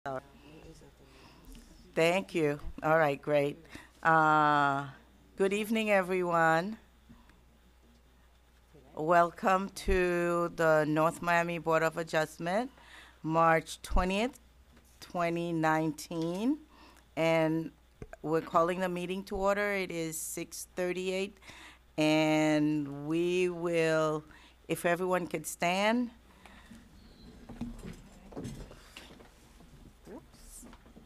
All- Thank you. All right, great. Uh, Good evening, everyone. Welcome to the North Miami Board of Adjustment, March 20th, 2019. And we're calling the meeting to order. It is 6:38, and we will, if everyone could stand.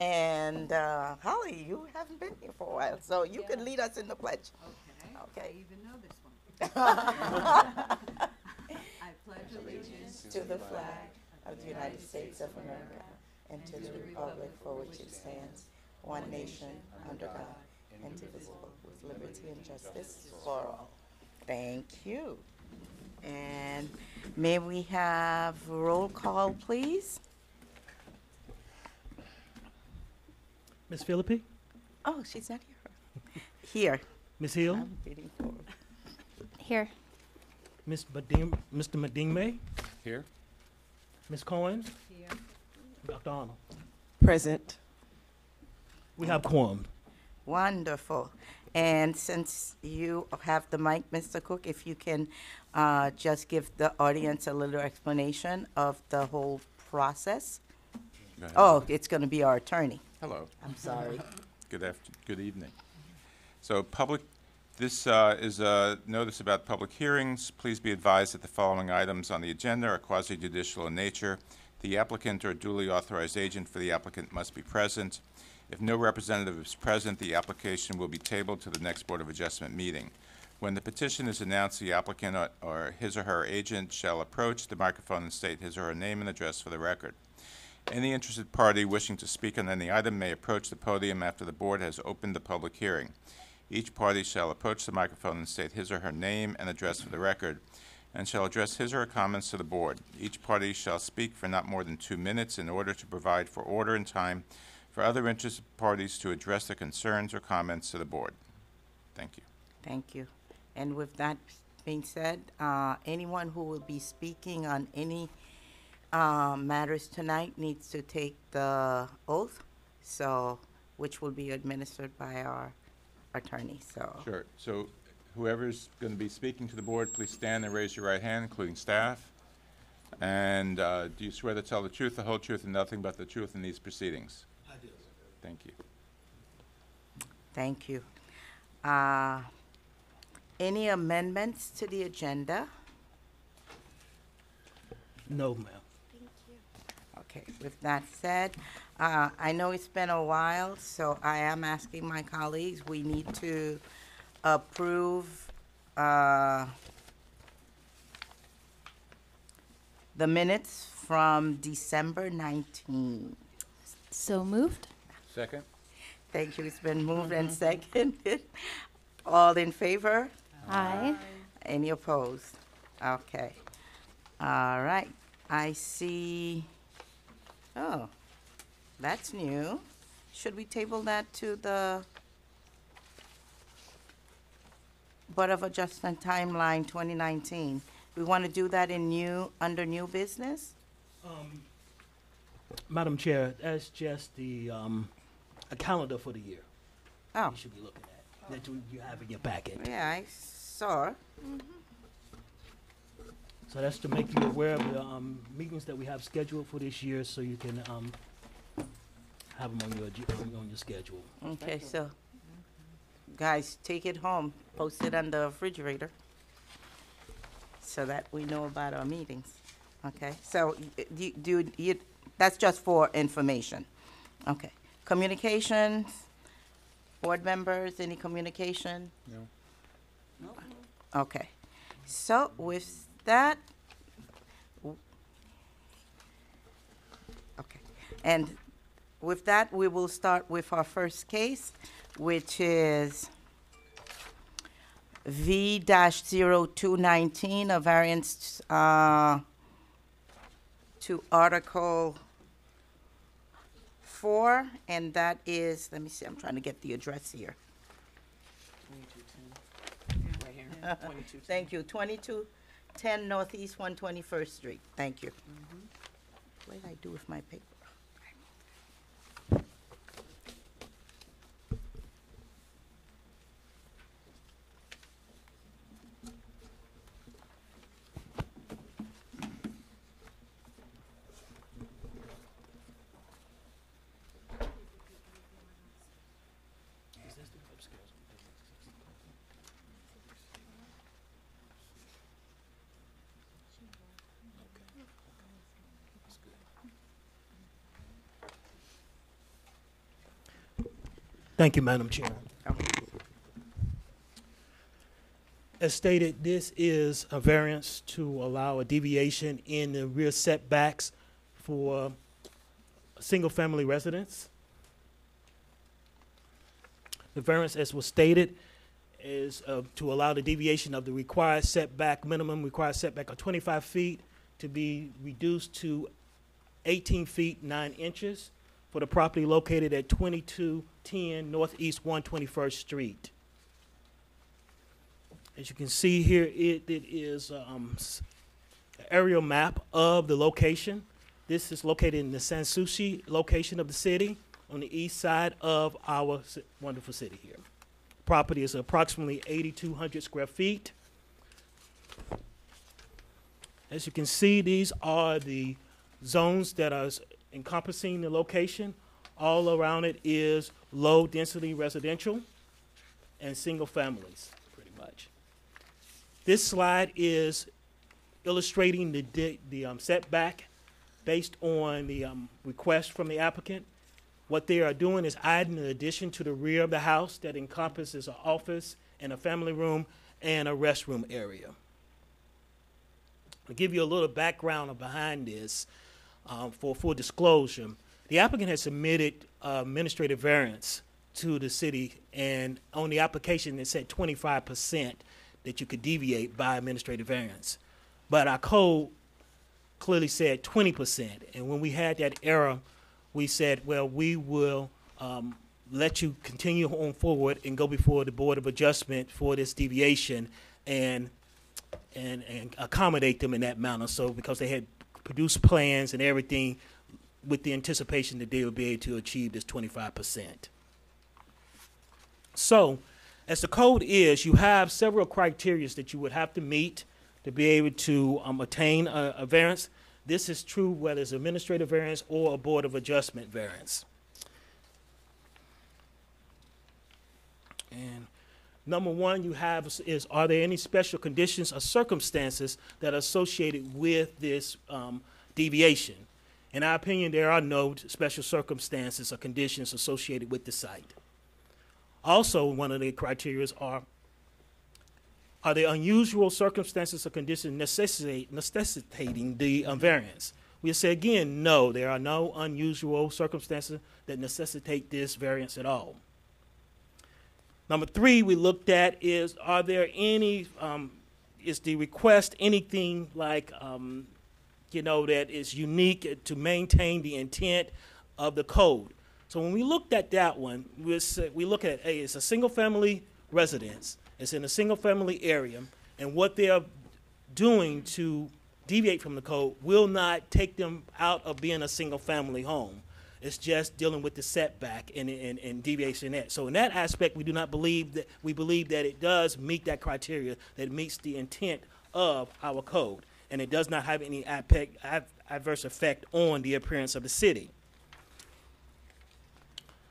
And Holly, you haven't been here for a while, so you can lead us in the pledge. I Okay. even know this one. To I pledge allegiance the flag of the United States of America and to the republic for which it stands, one nation, under God, indivisible, with liberty and justice for all. Thank you. And may we have roll call, please? Ms. Philippi, Oh, she's not here. Here. Ms. Hill, I'm waiting for her. Here. Mr. Medingme, Here? Ms. Cohen, here. Dr. Arnold. Present. We have quorum. Wonderful. And since you have the mic, Mr. Cook, if you can just give the audience a little explanation of the whole process. Go ahead. Oh, it's going to be our attorney. Hello. I'm sorry. Good evening. So this is a notice about public hearings. Please be advised that the following items on the agenda are quasi-judicial in nature. The applicant or duly authorized agent for the applicant must be present. If no representative is present, the application will be tabled to the next Board of Adjustment meeting. When the petition is announced, the applicant or his or her agent shall approach the microphone and state his or her name and address for the record. Any interested party wishing to speak on any item may approach the podium after the board has opened the public hearing. Each party shall approach the microphone and state his or her name and address for the record, and shall address his or her comments to the board. Each party shall speak for not more than 2 minutes in order to provide for order and time for other interested parties to address their concerns or comments to the board. Thank you. Thank you. And with that being said, anyone who will be speaking on any matters tonight needs to take the oath, which will be administered by our attorney. Sure. So whoever's going to be speaking to the board, please stand and raise your right hand, including staff. And do you swear to tell the truth, the whole truth, and nothing but the truth in these proceedings? I do. Thank you. Thank you. Any amendments to the agenda? No, ma'am. Okay, with that said, I know it's been a while, so I am asking my colleagues, we need to approve the minutes from December 19. So moved? Second? Thank you, it's been moved and seconded. All in favor? Aye. Any opposed? Okay. All right. I see, oh, that's new. Should we table that to the Board of Adjustment Timeline 2019? We want to do that under new business? Madam Chair, that's just a calendar for the year Oh, you should be looking at, that you have in your packet. yeah, I saw. So that's to make you aware of the meetings that we have scheduled for this year, so you can have them on your schedule. Okay, so, guys, take it home, post it on the refrigerator, so that we know about our meetings, okay? So, that's just for information, okay? Communications, board members, any communication? No. Okay, so with that, okay, and with that, we will start with our first case, which is V-0219, a variance to Article 4, and that is, let me see, I'm trying to get the address here. 2210. Right here. 2210. Thank you, 2210 Northeast 121st Street. Thank you. What did I do with my paper? Thank you, Madam Chair. Okay. As stated, this is a variance to allow a deviation in the rear setbacks for single-family residence. The variance, as was stated, is to allow the deviation of the required setback, minimum required setback of 25 feet to be reduced to 18 feet 9 inches for the property located at 2210 Northeast 121st Street. As you can see here, it is an aerial map of the location. This is located in the Sans Souci location of the city on the east side of our wonderful city here. Property is approximately 8,200 square feet. As you can see, these are the zones that are encompassing the location. All around it is low-density residential and single families, pretty much. This slide is illustrating the setback based on the request from the applicant. What they are doing is adding an addition to the rear of the house that encompasses an office and a family room and a restroom area. I'll give you a little background behind this for full disclosure. The applicant has submitted administrative variance to the city, and on the application it said 25% that you could deviate by administrative variance. But our code clearly said 20%, and when we had that error, we said, well, we will let you continue on forward and go before the Board of Adjustment for this deviation and accommodate them in that manner. So because they had produced plans and everything with the anticipation that they would be able to achieve this 25%. So as the code is, you have several criteria that you would have to meet to be able to attain a variance. This is true whether it's administrative variance or a Board of Adjustment variance. And number one you have is, are there any special conditions or circumstances that are associated with this deviation? In our opinion, there are no special circumstances or conditions associated with the site. Also, one of the criteria are there unusual circumstances or conditions necessitating the variance? We say again, no, there are no unusual circumstances that necessitate this variance at all. Number three we looked at is, are there any, is the request anything like, that is unique to maintain the intent of the code? So when we looked at that one, we look at, hey, it's a single family residence. It's in a single-family area, and what they're doing to deviate from the code will not take them out of being a single-family home. It's just dealing with the setback and deviation in that. So in that aspect, we believe that it does meet that criteria, that it meets the intent of our code, and it does not have any adverse effect on the appearance of the city.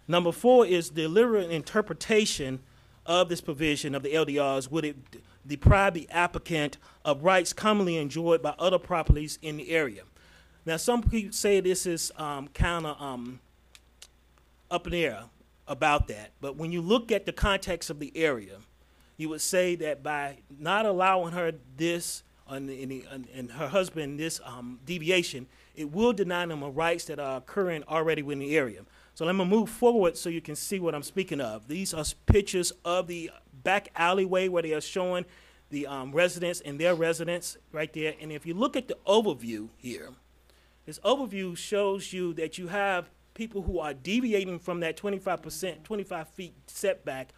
Number four is deliberate interpretation of this provision of the LDRs. Would it deprive the applicant of rights commonly enjoyed by other properties in the area? Now, some people say this is kind of up in the air about that, but when you look at the context of the area, you would say that by not allowing her this and her husband this deviation, it will deny them of rights that are occurring already within the area. So let me move forward so you can see what I'm speaking of. These are pictures of the back alleyway where they are showing the residents and their residents right there. And if you look at the overview here, this overview shows you that you have people who are deviating from that 25%, 25 feet setback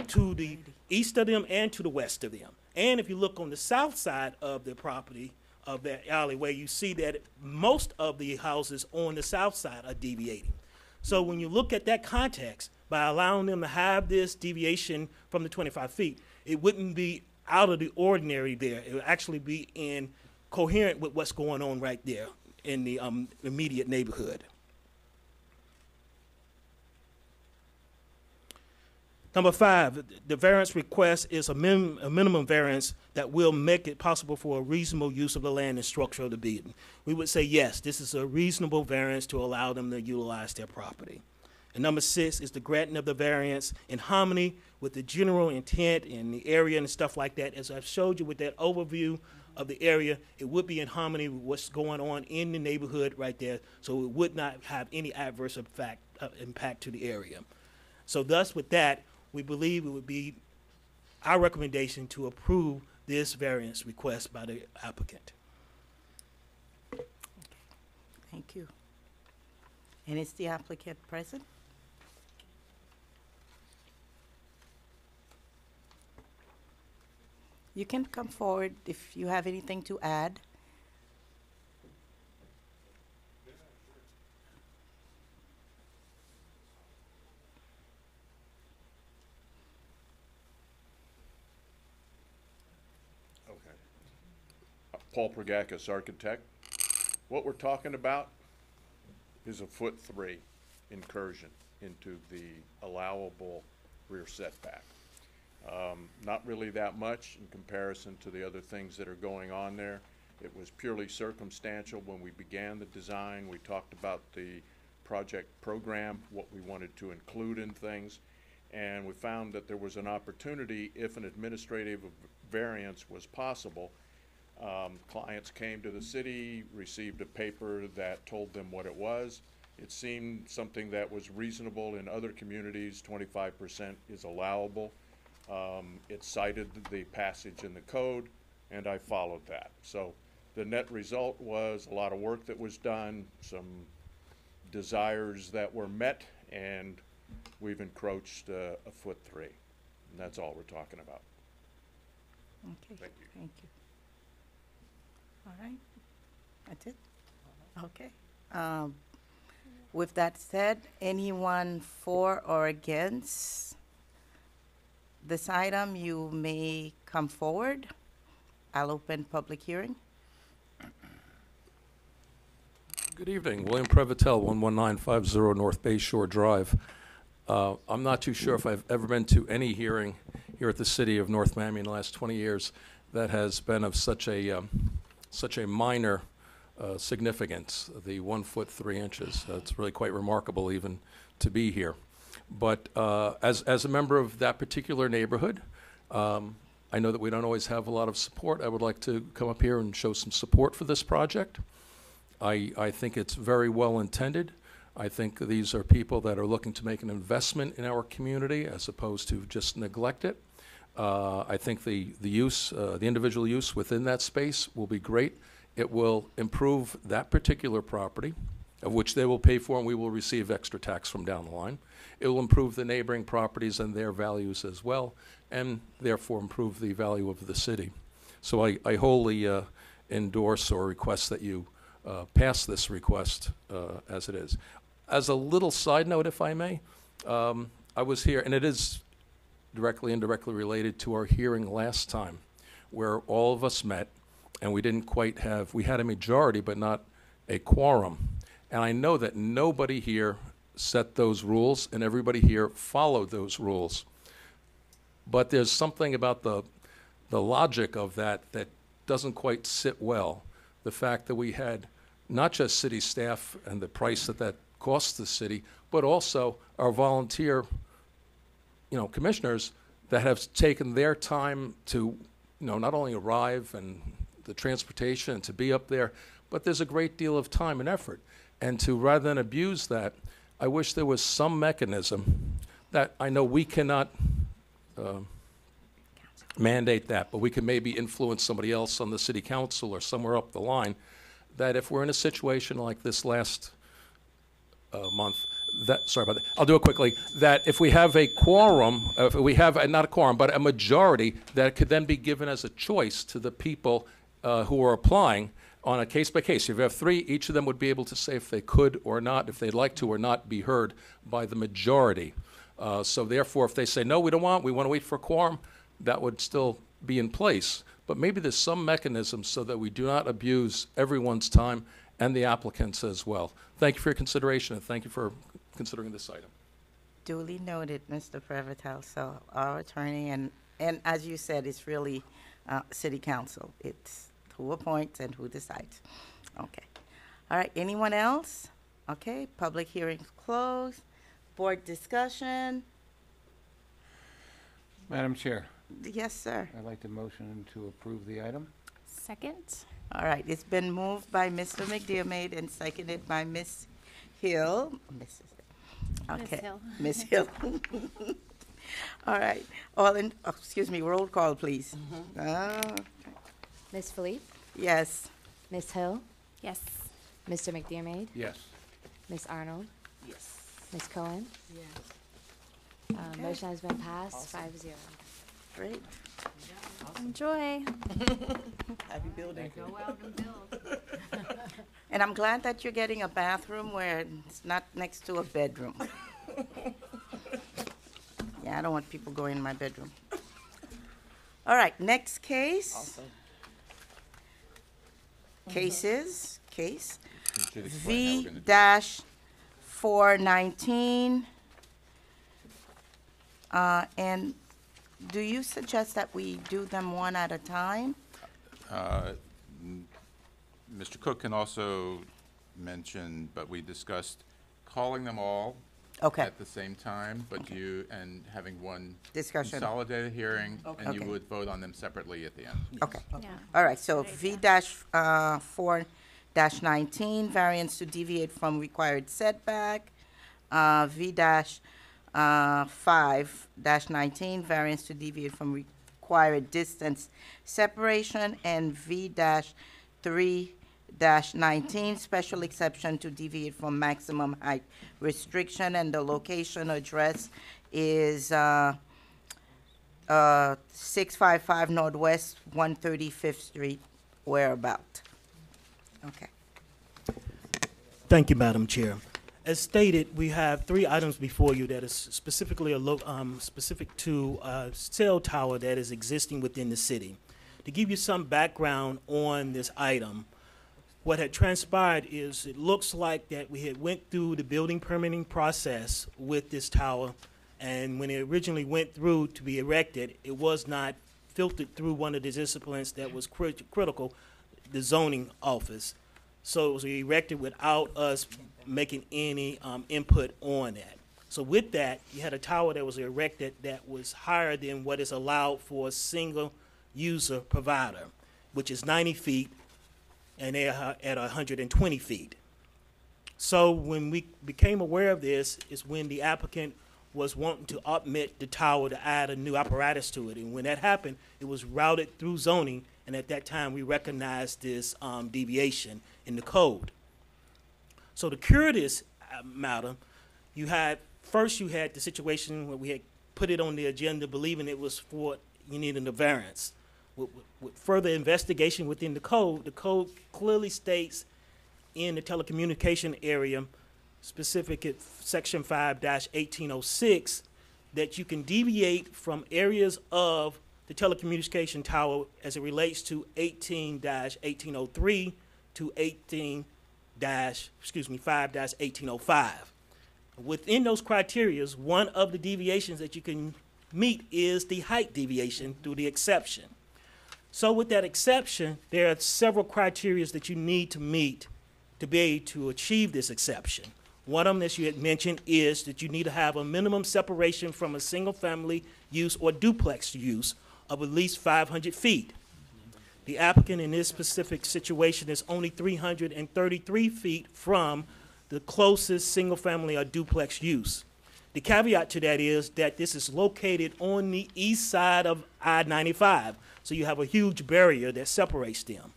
to the east of them and to the west of them. And if you look on the south side of the property of that alleyway, you see that most of the houses on the south side are deviating. So when you look at that context, by allowing them to have this deviation from the 25 feet, it wouldn't be out of the ordinary there. It would actually be coherent with what's going on right there in the immediate neighborhood. Number five, the variance request is a minimum variance that will make it possible for a reasonable use of the land and structure of the building. We would say, yes, this is a reasonable variance to allow them to utilize their property. And number 6 is the granting of the variance in harmony with the general intent in the area and stuff like that. As I've showed you with that overview of the area, it would be in harmony with what's going on in the neighborhood right there, so it would not have any adverse impact to the area. So thus, with that, we believe it would be our recommendation to approve this variance request by the applicant. Thank you. And is the applicant present? You can come forward if you have anything to add. Okay. Paul Pragakis, architect. What we're talking about is a ft3 incursion into the allowable rear setback. Not really that much in comparison to the other things that are going on there. It was purely circumstantial. When we began the design, we talked about the project program, what we wanted to include in things, and we found that there was an opportunity if an administrative variance was possible. Clients came to the city, received a paper that told them what it was. It seemed something that was reasonable in other communities. 25% is allowable. It cited the passage in the code, and I followed that. So the net result was a lot of work that was done, some desires that were met, and we've encroached a ft3. And that's all we're talking about. Okay. Thank you. Thank you. All right. That's it? Okay. With that said, anyone for or against this item, you may come forward. I'll open public hearing. Good evening, William Prevotel, 11950 North Bay Shore Drive. I'm not too sure if I've ever been to any hearing here at the City of North Miami in the last 20 years that has been of such a minor significance, the 1 foot 3 inches. It's really quite remarkable even to be here. But as a member of that particular neighborhood, I know that we don't always have a lot of support. I would like to come up here and show some support for this project. I think it's very well intended. I think these are people that are looking to make an investment in our community as opposed to just neglect it. I think the use, the individual use within that space will be great. It will improve that particular property, of which they will pay for and we will receive extra tax from down the line. It will improve the neighboring properties and their values as well, and therefore improve the value of the city. So I wholly endorse or request that you pass this request as it is. As a little side note, if I may, I was here, and it is directly and indirectly related to our hearing last time, where all of us met, and we didn't quite have, we had a majority, but not a quorum. And I know that nobody here set those rules, and everybody here followed those rules. But there's something about the logic of that that doesn't quite sit well. The fact that we had not just city staff and the price that costs the city, but also our volunteer, commissioners that have taken their time to, not only arrive and the transportation and to be up there, but there's a great deal of time and effort. And to, rather than abuse that, I wish there was some mechanism that, I know we cannot mandate that, but we can maybe influence somebody else on the city council or somewhere up the line, that if we're in a situation like this last month, sorry about that, I'll do it quickly, that if we have a quorum, if we have, not a quorum, but a majority, that could then be given as a choice to the people who are applying on a case by case. If you have 3, each of them would be able to say if they could or not, if they'd like to or not, be heard by the majority. So therefore, if they say, no, we don't want, we want to wait for a quorum, that would still be in place. But maybe there's some mechanism so that we do not abuse everyone's time and the applicants as well. Thank you for your consideration, and thank you for considering this item. Duly noted, Mr. Prevotel. So our attorney, and as you said, it's really city council. It's who appoints and who decides. Okay. All right, anyone else? Okay, public hearing's closed. Board discussion? Madam Chair, Yes, sir. I'd like to motion to approve the item. Second. All right, it's been moved by Mr. McDermott and seconded by Ms. Hill. Okay. Hill. Ms. Hill. All right, excuse me, roll call, please. Ms. Philippe, Yes. Ms. Hill, Yes. Mr. McDermott, Yes. Ms. Arnold, Yes. Ms. Cohen. Yes. Motion has been passed 5-0. Great. Enjoy. Happy building. Go out and build. And I'm glad that you're getting a bathroom where it's not next to a bedroom. Yeah, I don't want people going in my bedroom. All right, next case. Awesome. Case Can you explain how we're V gonna do it? dash 419. And do you suggest that we do them one at a time? Mr. Cook can also mention, but we discussed calling them all Okay, at the same time, but and having one discussion. consolidated hearing, and you Okay. would vote on them separately at the end. Okay. Yeah. All right, so V dash 4 dash 19, variance to deviate from required setback. V dash 5 dash 19, variance to deviate from required distance separation. And V dash 3 dash 19, special exception to deviate from maximum height restriction. And the location address is 655 Northwest 135th Street, whereabout. Okay. Thank you, Madam Chair. As stated, we have 3 items before you that is specifically specific to a cell tower that is existing within the city. To give you some background on this item, what had transpired is it looks like that we had went through the building permitting process with this tower, and when it originally went through to be erected, it was not filtered through one of the disciplines that was critical, the zoning office. So it was erected without us making any input on that. So with that, you had a tower that was erected that was higher than what is allowed for a single user provider, which is 90 feet, and they are at 120 feet. So when we became aware of this is when the applicant was wanting to augment the tower to add a new apparatus to it. And when that happened, it was routed through zoning, and at that time, we recognized this deviation in the code. So to cure this matter, you had the situation where we had put it on the agenda believing it was for, you needed a variance. With further investigation within the code clearly states in the telecommunication area, specific at section 5-1806, that you can deviate from areas of the telecommunication tower as it relates to 18-1803 to 5-1805. Within those criteria, one of the deviations that you can meet is the height deviation through the exception. So with that exception, there are several criteria that you need to meet to be able to achieve this exception. One of them, as you had mentioned, is that you need to have a minimum separation from a single-family use or duplex use of at least 500 feet. The applicant in this specific situation is only 333 feet from the closest single-family or duplex use. The caveat to that is that this is located on the east side of I-95, so you have a huge barrier that separates them.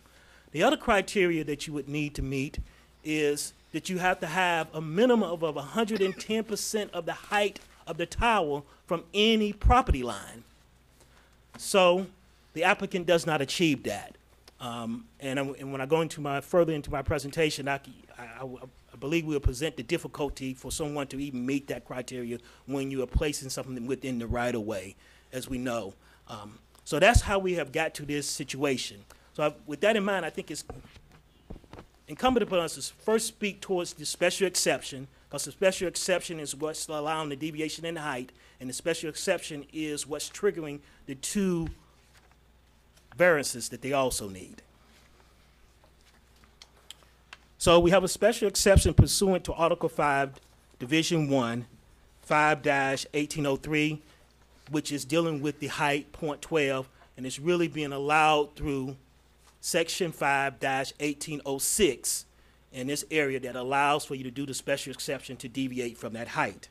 The other criteria that you would need to meet is that you have to have a minimum of 110% of the height of the tower from any property line. So the applicant does not achieve that. And when I go further into my presentation, I believe we'll present the difficulty for someone to even meet that criteria when you are placing something within the right-of-way, as we know. So that's how we have got to this situation. So with that in mind, I think it's incumbent upon us to first speak towards the special exception, because the special exception is what's allowing the deviation in height, and the special exception is what's triggering the 2 variances that they also need. So we have a special exception pursuant to Article 5, Division 1, 5-1803, which is dealing with the height, .12, and it's really being allowed through Section 5-1806 in this area that allows for you to do the special exception to deviate from that height.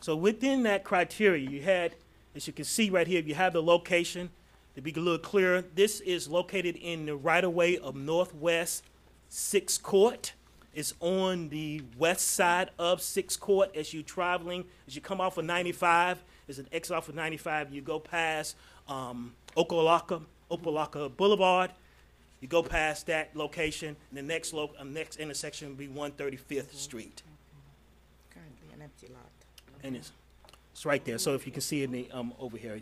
So within that criteria, you had, as you can see right here, you have the location. To be a little clearer, this is located in the right-of-way of Northwest 6th Court. It's on the west side of 6th Court as you're traveling. As you come off of 95, there's an exit off of 95. You go past Opelika Boulevard. You go past that location, and the next intersection will be 135th Street. Currently an empty lot. And it's right there. So if you can see it in the, over here,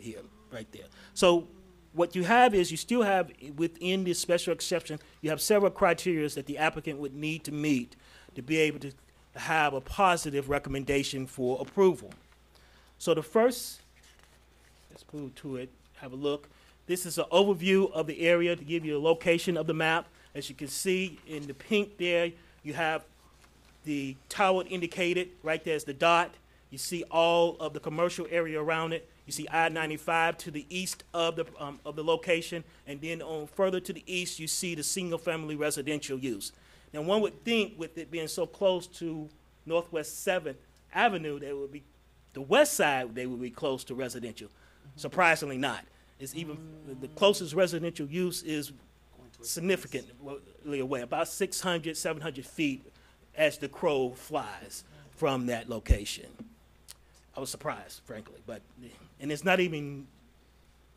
right there. So what you have is you still have within this special exception, you have several criteria that the applicant would need to meet to be able to have a positive recommendation for approval. So the first, let's move to it, have a look. This is an overview of the area to give you a location of the map. As you can see in the pink there, you have the tower indicated. Right there's the dot. You see all of the commercial area around it. You see I-95 to the east of the location, and then on further to the east, you see the single-family residential use. Now, one would think with it being so close to Northwest 7th Avenue, that would be the west side. They would be close to residential. Surprisingly, not. It's even the closest residential use is significantly away, about 600, 700 feet as the crow flies from that location. I was surprised, frankly, and it's not even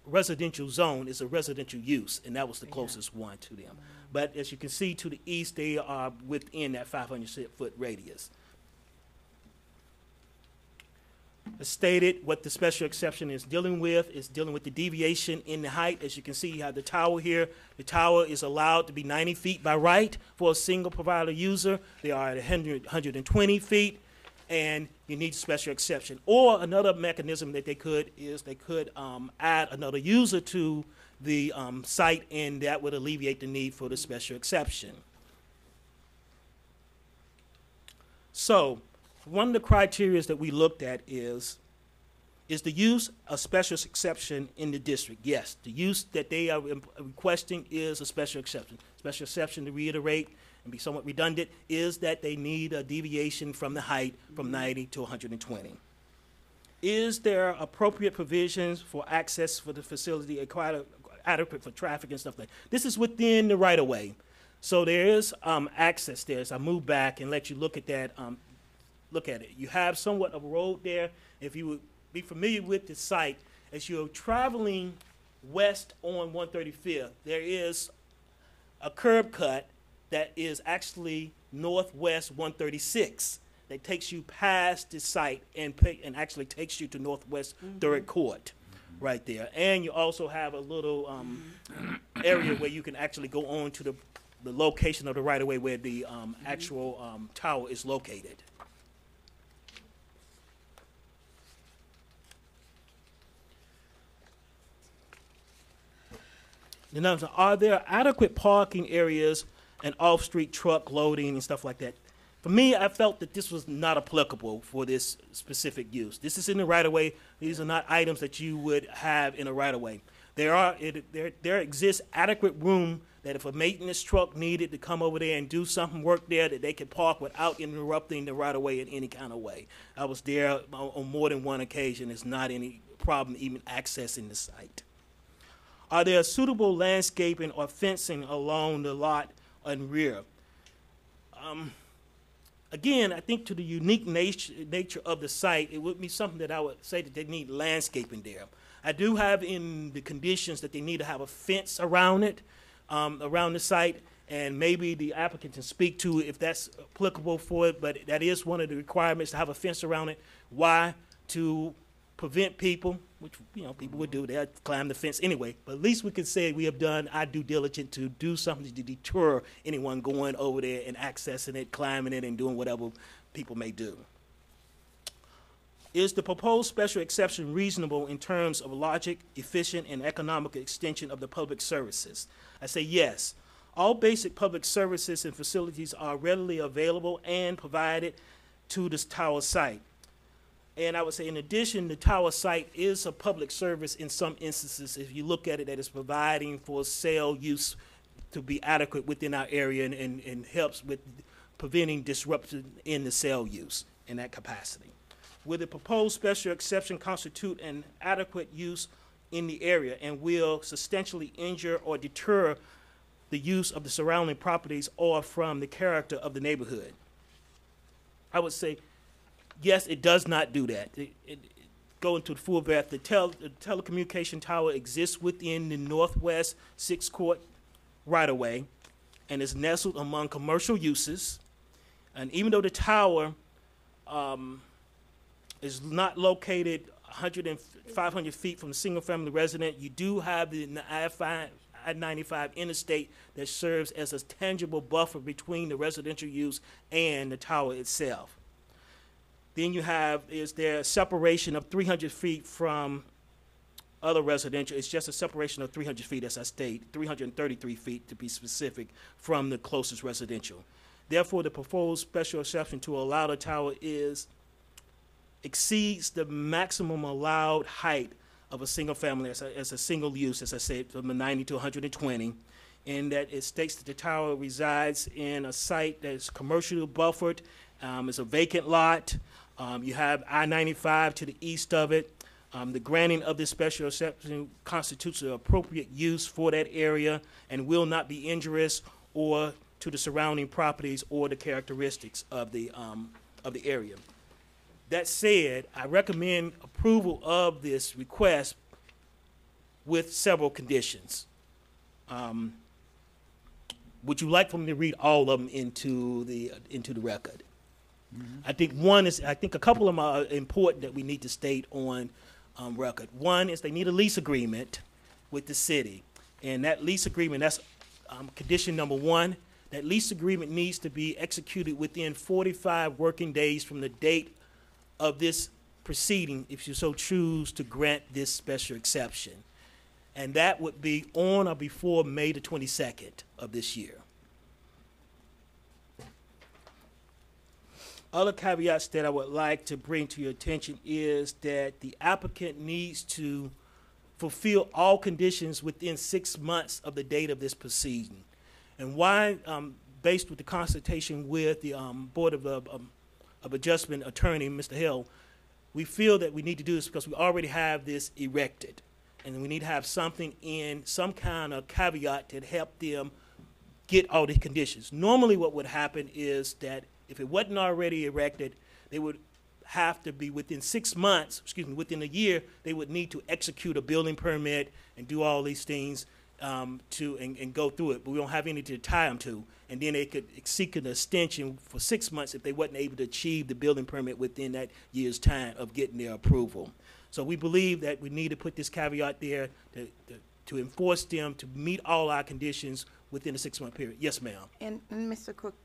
residential zone, it's a residential use, and that was the closest one to them. But as you can see to the east, they are within that 500-foot radius. As stated, what the special exception is dealing with the deviation in the height. As you can see, you have the tower here. The tower is allowed to be 90 feet by right for a single provider user. They are at 120 feet, and you need a special exception. Or another mechanism that they could add another user to the site, and that would alleviate the need for the special exception. So, one of the criteria that we looked at is the use of special exception in the district. Yes, the use that they are requesting is a special exception. Special exception, to reiterate and be somewhat redundant, is that they need a deviation from the height from 90 to 120. Is there appropriate provisions for access for the facility adequate for traffic and stuff like that? This is within the right-of-way. So there is access there. So I move back and let you look at that. Look at it. You have somewhat of a road there. If you would be familiar with the site, as you're traveling west on 135th, there is a curb cut that is actually northwest 136 that takes you past the site and actually takes you to Northwest 3rd Court right there. And you also have a little area where you can actually go on to the location of the right-of-way where the actual tower is located. Now, are there adequate parking areas and off-street truck loading and stuff like that? For me, I felt that this was not applicable for this specific use. This is in the right-of-way. These are not items that you would have in a right-of-way. There exists adequate room that if a maintenance truck needed to come over there and do something work there, that they could park without interrupting the right-of-way in any kind of way. I was there on more than one occasion. It's not any problem even accessing the site. Are there suitable landscaping or fencing along the lot and rear? Again, I think to the unique nature of the site, it would be something that I would say that they need landscaping there. I do have in the conditions that they need to have a fence around it, around the site, and maybe the applicant can speak to if that's applicable for it, but that is one of the requirements, to have a fence around it. Why? To prevent people, which people would do, they'd climb the fence anyway, but at least we could say we have done our due diligence to do something to deter anyone going over there and accessing it, climbing it, and doing whatever people may do. Is the proposed special exception reasonable in terms of logic, efficient, and economical extension of the public services? I say yes. All basic public services and facilities are readily available and provided to this tower site. And I would say, in addition, the tower site is a public service in some instances. If you look at it, that it's providing for cell use to be adequate within our area and helps with preventing disruption in the cell use in that capacity. Will the proposed special exception constitute an adequate use in the area and will substantially injure or deter the use of the surrounding properties or from the character of the neighborhood? I would say, yes, it does not do that. Go into the full breadth. The telecommunication tower exists within the northwest 6 court right-of-way and is nestled among commercial uses. And even though the tower is not located 500 feet from a single-family resident, you do have the I-95 interstate that serves as a tangible buffer between the residential use and the tower itself. Then you have, is there a separation of 300 feet from other residential? It's just a separation of 300 feet, as I state, 333 feet to be specific, from the closest residential. Therefore, the proposed special exception to allow the tower exceeds the maximum allowed height of a single family as a single use, as I said, from the 90 to 120, and that it states that the tower resides in a site that is commercially buffered, it's a vacant lot. You have I-95 to the east of it. The granting of this special exception constitutes an appropriate use for that area and will not be injurious or to the surrounding properties or the characteristics of the area. That said, I recommend approval of this request with several conditions. Would you like for me to read all of them into the record? I think a couple of them are important that we need to state on record. One is they need a lease agreement with the city, and that lease agreement, that's condition number one. That lease agreement needs to be executed within 45 working days from the date of this proceeding, if you so choose to grant this special exception. And that would be on or before May the 22nd of this year. Other caveats that I would like to bring to your attention is that the applicant needs to fulfill all conditions within 6 months of the date of this proceeding. And why, based with the consultation with the Board of Adjustment attorney, Mr. Hill, we feel that we need to do this because we already have this erected. And we need to have something in some kind of caveat to help them get all the conditions. Normally what would happen is that if it wasn't already erected, they would have to be within 6 months, within a year, they would need to execute a building permit and do all these things and go through it. But we don't have anything to tie them to. And then they could seek an extension for 6 months if they wasn't able to achieve the building permit within that year's time of getting their approval. So we believe that we need to put this caveat there to enforce them to meet all our conditions within a 6 month period. Yes, ma'am. And Mr. Cook,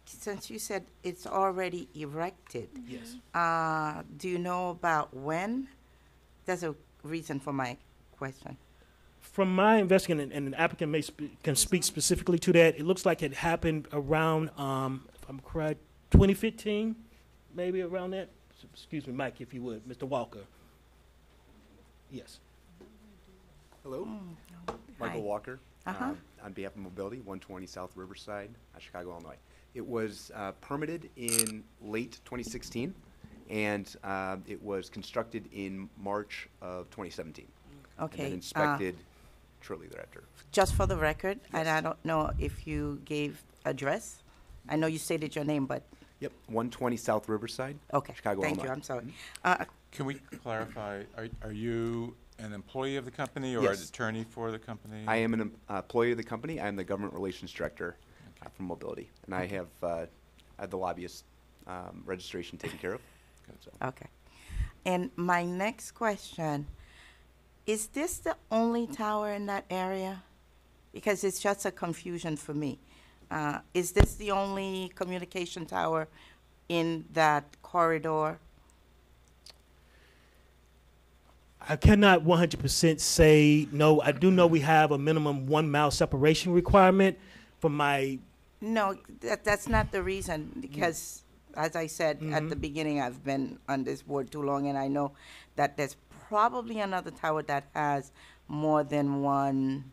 since you said it's already erected, Yes. do you know about when? That's a reason for my question. From my investigation, and the applicant can speak specifically to that, it looks like it happened around, if I'm correct, 2015, maybe around that. Excuse me, Mike, if you would, Mr. Walker. Yes. Hello, Hi. Michael Walker, Uh-huh. on behalf of Mobility, 120 South Riverside, Chicago, Illinois. It was permitted in late 2016, and it was constructed in March of 2017. Okay. And then inspected shortly thereafter. Just for the record, and I don't know if you gave address. I know you stated your name, but, Yep, 120 South Riverside, okay. Chicago, Thank you, Illinois. I'm sorry. Can we clarify, are you an employee of the company or an Yes. attorney for the company? I am an employee of the company. I am the government relations director from Mobility, and I have the lobbyist registration taken care of. So. Okay. And my next question, is this the only tower in that area? Because it's just a confusion for me. Is this the only communication tower in that corridor? I cannot 100% say no. I do know we have a minimum 1 mile separation requirement from my. No, that's not the reason, because as I said at the beginning, I've been on this board too long, and I know that there's probably another tower that has more than one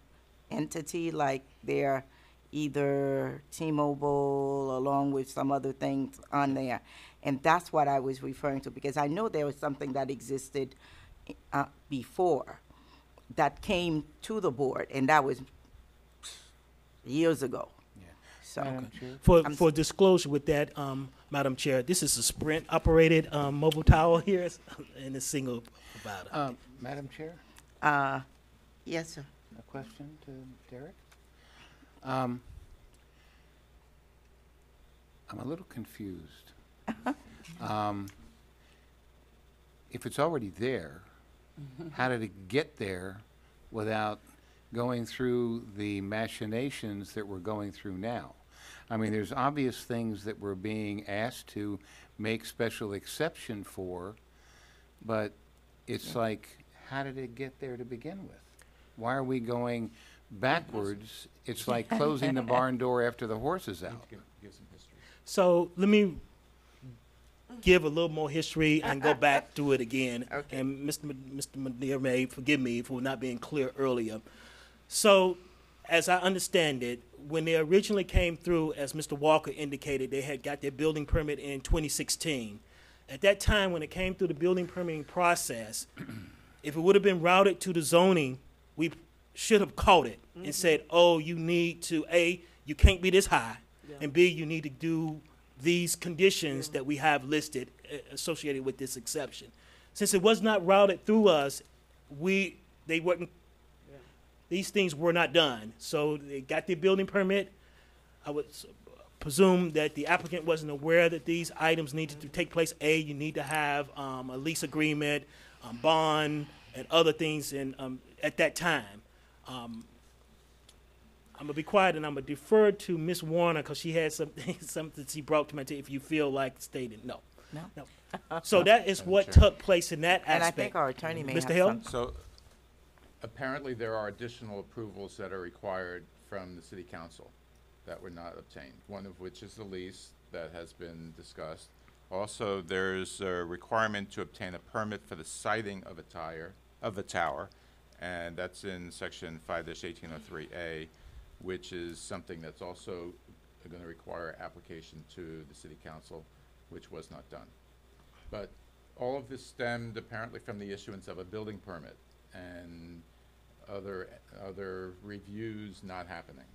entity, like they're either T-Mobile along with some other things on there. And that's what I was referring to, because I know there was something that existed before that came to the board, and that was years ago. Yeah. So, Madam Chair? For disclosure with that, Madam Chair, this is a Sprint-operated mobile tower here, and a single provider. Madam Chair, yes, sir. a question to Derek? I'm a little confused. If it's already there, how did it get there without going through the machinations that we're going through now? I mean, there's obvious things that we're being asked to make special exception for, but it's like, how did it get there to begin with? Why are we going backwards? It's like closing the barn door after the horse is out. So let me give a little more history and go back to it again. Okay. And Mr. Madea may forgive me for not being clear earlier. So, as I understand it, when they originally came through, as Mr. Walker indicated, they had got their building permit in 2016. At that time, when it came through the building permitting process, if it would have been routed to the zoning, we should have caught it and said, oh, you need to, A, you can't be this high, and B, you need to do these conditions that we have listed associated with this exception. Since it was not routed through us, they weren't, these things were not done. So they got their building permit. I would presume that the applicant wasn't aware that these items needed to take place. A, you need to have a lease agreement, bond, and other things at that time. I'm gonna be quiet and I'm gonna defer to Ms. Warner because she had something she brought to my attention. If you feel like stating, no. So that is what took place in that aspect. And I think our attorney may have Mr. Hill? something. So apparently there are additional approvals that are required from the city council that were not obtained, one of which is the lease that has been discussed. Also, there's a requirement to obtain a permit for the siting of a tower, and that's in section 5-1803A, which is something that's also going to require application to the city council, which was not done. But all of this stemmed apparently from the issuance of a building permit and other reviews not happening.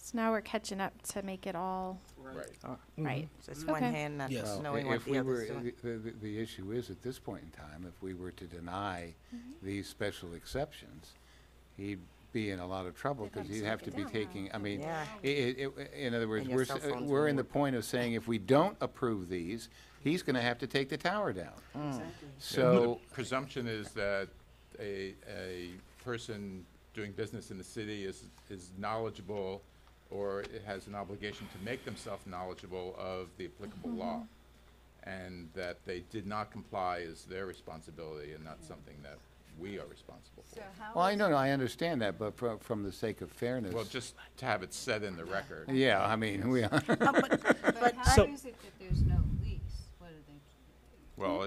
So now we're catching up to make it all Right. right. So it's one Okay. hand not Yes. knowing what If the we other's were, doing. the issue is, at this point in time, if we were to deny these special exceptions, he'd be in a lot of trouble because he'd have to be taking, I mean, Yeah. in other words, And your cell phones we're won't in the work. point of saying if we don't approve these, he's gonna have to take the tower down. The So, presumption is that a person doing business in the city is knowledgeable, or it has an obligation to make themselves knowledgeable of the applicable law, and that they did not comply is their responsibility and not something that we are responsible for. well, I understand that, but from the sake of fairness. Well, just to have it said in the record. Yeah, I mean, we are. But how So- is it that there's no lease? What are they? Well,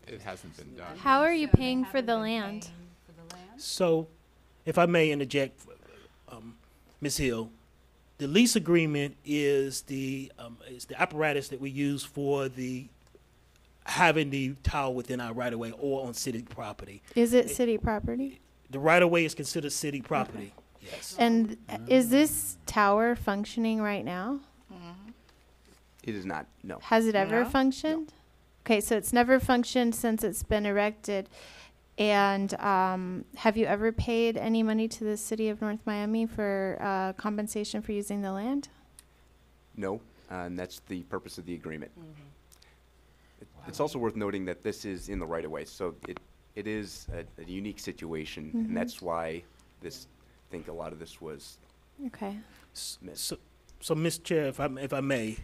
it hasn't been done. How are you So they paying for haven't the been land? paying for the land? So, if I may interject, Ms. Hill, the lease agreement is the apparatus that we use for having the tower within our right of way or on city property. Is it city property? The right of way is considered city property. Yes. And is this tower functioning right now? It is not, no. Has it ever No. functioned? Okay, so it's never functioned since it's been erected. And have you ever paid any money to the city of North Miami for compensation for using the land? No, and that's the purpose of the agreement. It's also worth noting that this is in the right-of-way, so it is a unique situation, and that's why I think a lot of this was Okay. missed. So, Mr. Chair, if I may,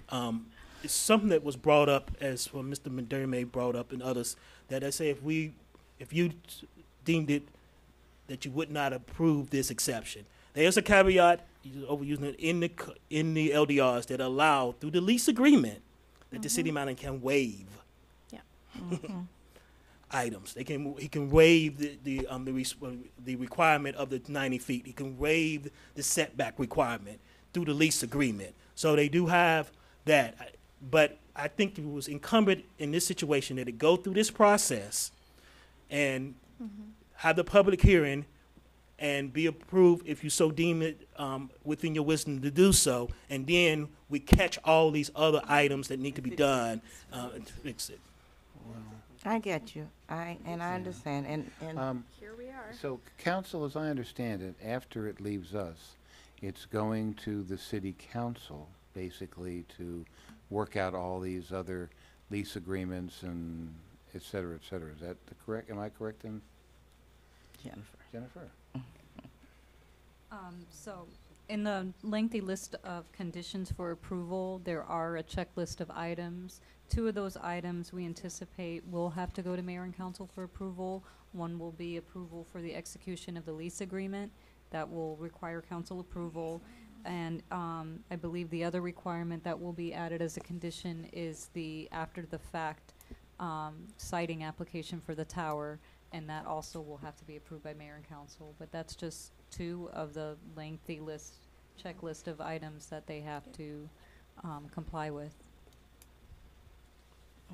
it's something that was brought up, as what Mr. McDermott brought up and others, that I say if you deemed it that you would not approve this exception, there's a caveat, you're overusing it in the LDRs that allow through the lease agreement that the city manager can waive Yeah. items. He can waive the requirement of the 90 feet. He can waive the setback requirement through the lease agreement. So they do have that. But I think it was incumbent in this situation that it go through this process and have the public hearing and be approved if you so deem it within your wisdom to do so. And then we catch all these other items that need to be done to fix it. I get you. I understand. And Here we are. So council, as I understand it, after it leaves us, it's going to the city council, basically, to work out all these other lease agreements and et cetera, et cetera. Is that correct? Am I correct in? Jennifer. Jennifer? So, in the lengthy list of conditions for approval, there are a checklist of items. 2 of those items we anticipate will have to go to mayor and council for approval. One will be approval for the execution of the lease agreement. That will require council approval. And I believe the other requirement that will be added as a condition is the after-the-fact siting application for the tower, and that also will have to be approved by mayor and council. But that's just 2 of the lengthy checklist of items that they have to comply with.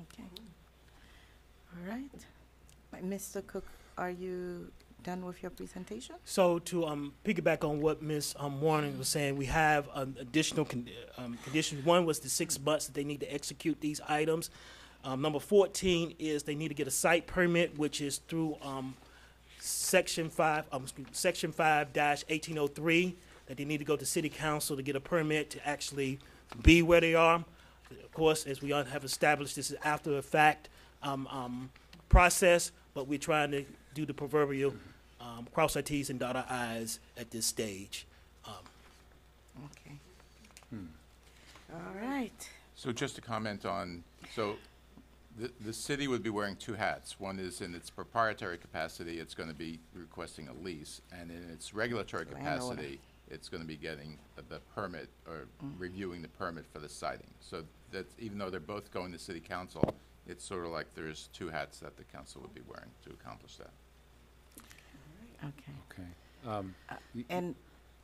Okay. All right. Mr. Cook, are you done with your presentation? So to piggyback on what Ms. Warren was saying, we have additional conditions. One was the 6 months that they need to execute these items. Number 14 is they need to get a site permit, which is through Section 5-1803, that they need to go to City Council to get a permit to actually be where they are. Of course, as we all have established, this is after the fact process, but we're trying to do the proverbial cross our T's and dot our I's at this stage. Okay. All right. So just to comment on, so the city would be wearing 2 hats. One is in its proprietary capacity, it's going to be requesting a lease, and in its regulatory capacity, it's going to be getting the permit or reviewing the permit for the siting. So that even though they're both going to city council, it's sort of like there's 2 hats that the council would be wearing to accomplish that. Okay. Okay. And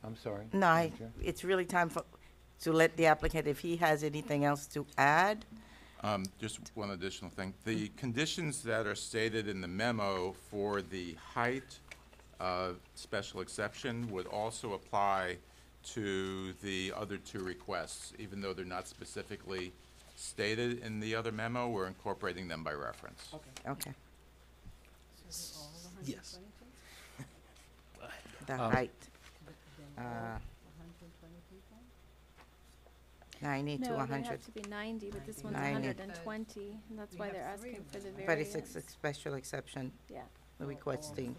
I'm sorry. no, Madam Chair? it's really time to let the applicant, if he has anything else to add. Just one additional thing. The conditions that are stated in the memo for the height special exception would also apply to the other 2 requests. Even though they're not specifically stated in the other memo, we're incorporating them by reference. Okay. Yes. The height. 90 to No, they 100. have to be 90, but this one's 90. 120, and that's We why have they're 3 asking of for the them. But it's variance. a special exception, Yeah. requesting,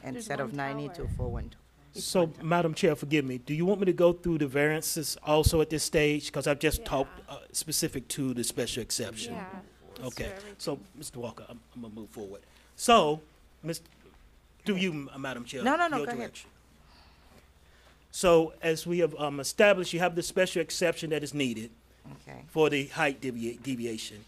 instead of one 90 to tower. 412. So, Madam Chair, forgive me, do you want me to go through the variances also at this stage? Because I've just Yeah. talked specific to the special exception. Yeah. let's do Okay, everything. so, Mr. Walker, I'm gonna move forward. So, through you, Madam Chair. No, your go ahead. direction. So, as we have established, you have the special exception that is needed Okay. for the height deviation.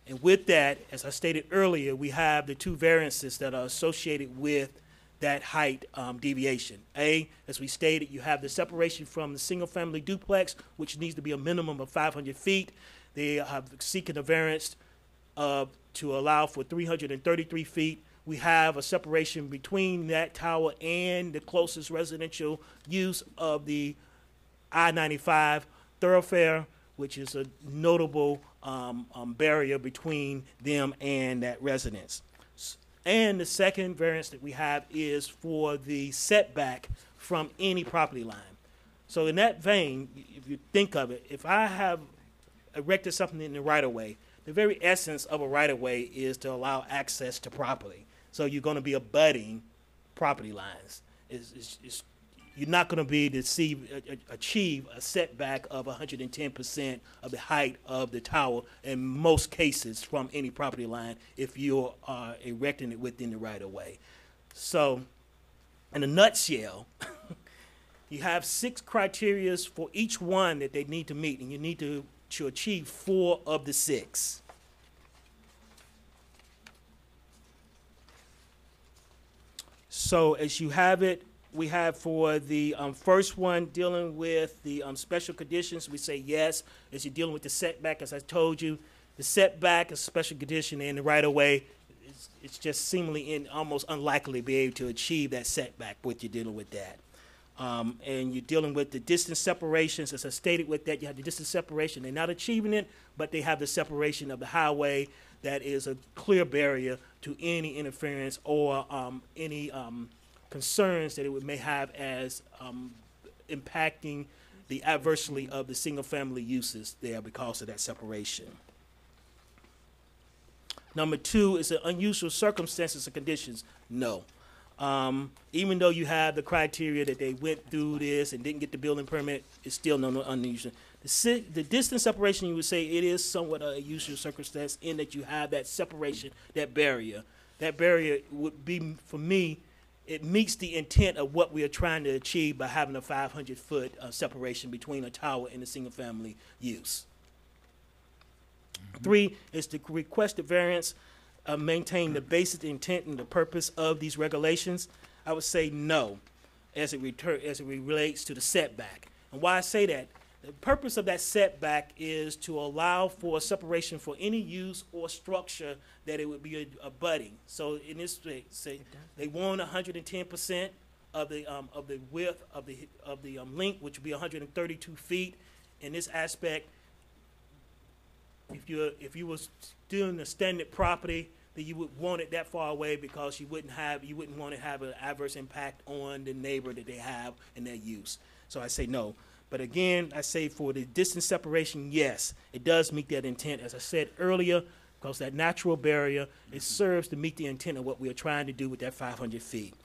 And with that, as I stated earlier, we have the 2 variances that are associated with that height deviation. A, as we stated, you have the separation from the single-family duplex, which needs to be a minimum of 500 feet. They have seeking a variance to allow for 333 feet. We have a separation between that tower and the closest residential use of the I-95 thoroughfare, which is a notable barrier between them and that residence. And the second variance that we have is for the setback from any property line. So in that vein, if you think of it, if I have erected something in the right-of-way, the very essence of a right-of-way is to allow access to property. So you're going to be abutting property lines. You're not going to be able to achieve a setback of 110% of the height of the tower in most cases from any property line if you are erecting it within the right-of-way. So, in a nutshell, you have 6 criteria for each one that they need to meet, and you need to to achieve 4 of the 6. So as you have it, we have for the first one dealing with the special conditions, we say yes. As you're dealing with the setback, as I told you, the setback is a special condition, and the right of way, it's just seemingly almost unlikely to be able to achieve that setback with you dealing with that. And you're dealing with the distance separations, as I stated with that, you have the distance separation. They're not achieving it, but they have the separation of the highway that is a clear barrier to any interference or any concerns that it may have as impacting the adversely of the single-family uses there because of that separation. Number 2 is the unusual circumstances or conditions. No. Even though you have the criteria that they went through this and didn't get the building permit, it's still no unusual. The distance separation, you would say it is somewhat a usual circumstance in that you have that separation, that barrier. That barrier would be, for me, it meets the intent of what we are trying to achieve by having a 500-foot separation between a tower and a single-family use. 3 is the requested variance maintain the basic intent and the purpose of these regulations. I would say no, as it relates to the setback. And why I say that, the purpose of that setback is to allow for a separation for any use or structure that it would be abutting. So in this say they want 110% of the width of the length, which would be 132 feet. In this aspect, if you was doing a standard property, then you would want it that far away because you wouldn't want to have an adverse impact on the neighbor that they have in their use. So I say no. But again, I say for the distance separation, yes, it does meet that intent. As I said earlier, because that natural barrier, it serves to meet the intent of what we are trying to do with that 500 feet.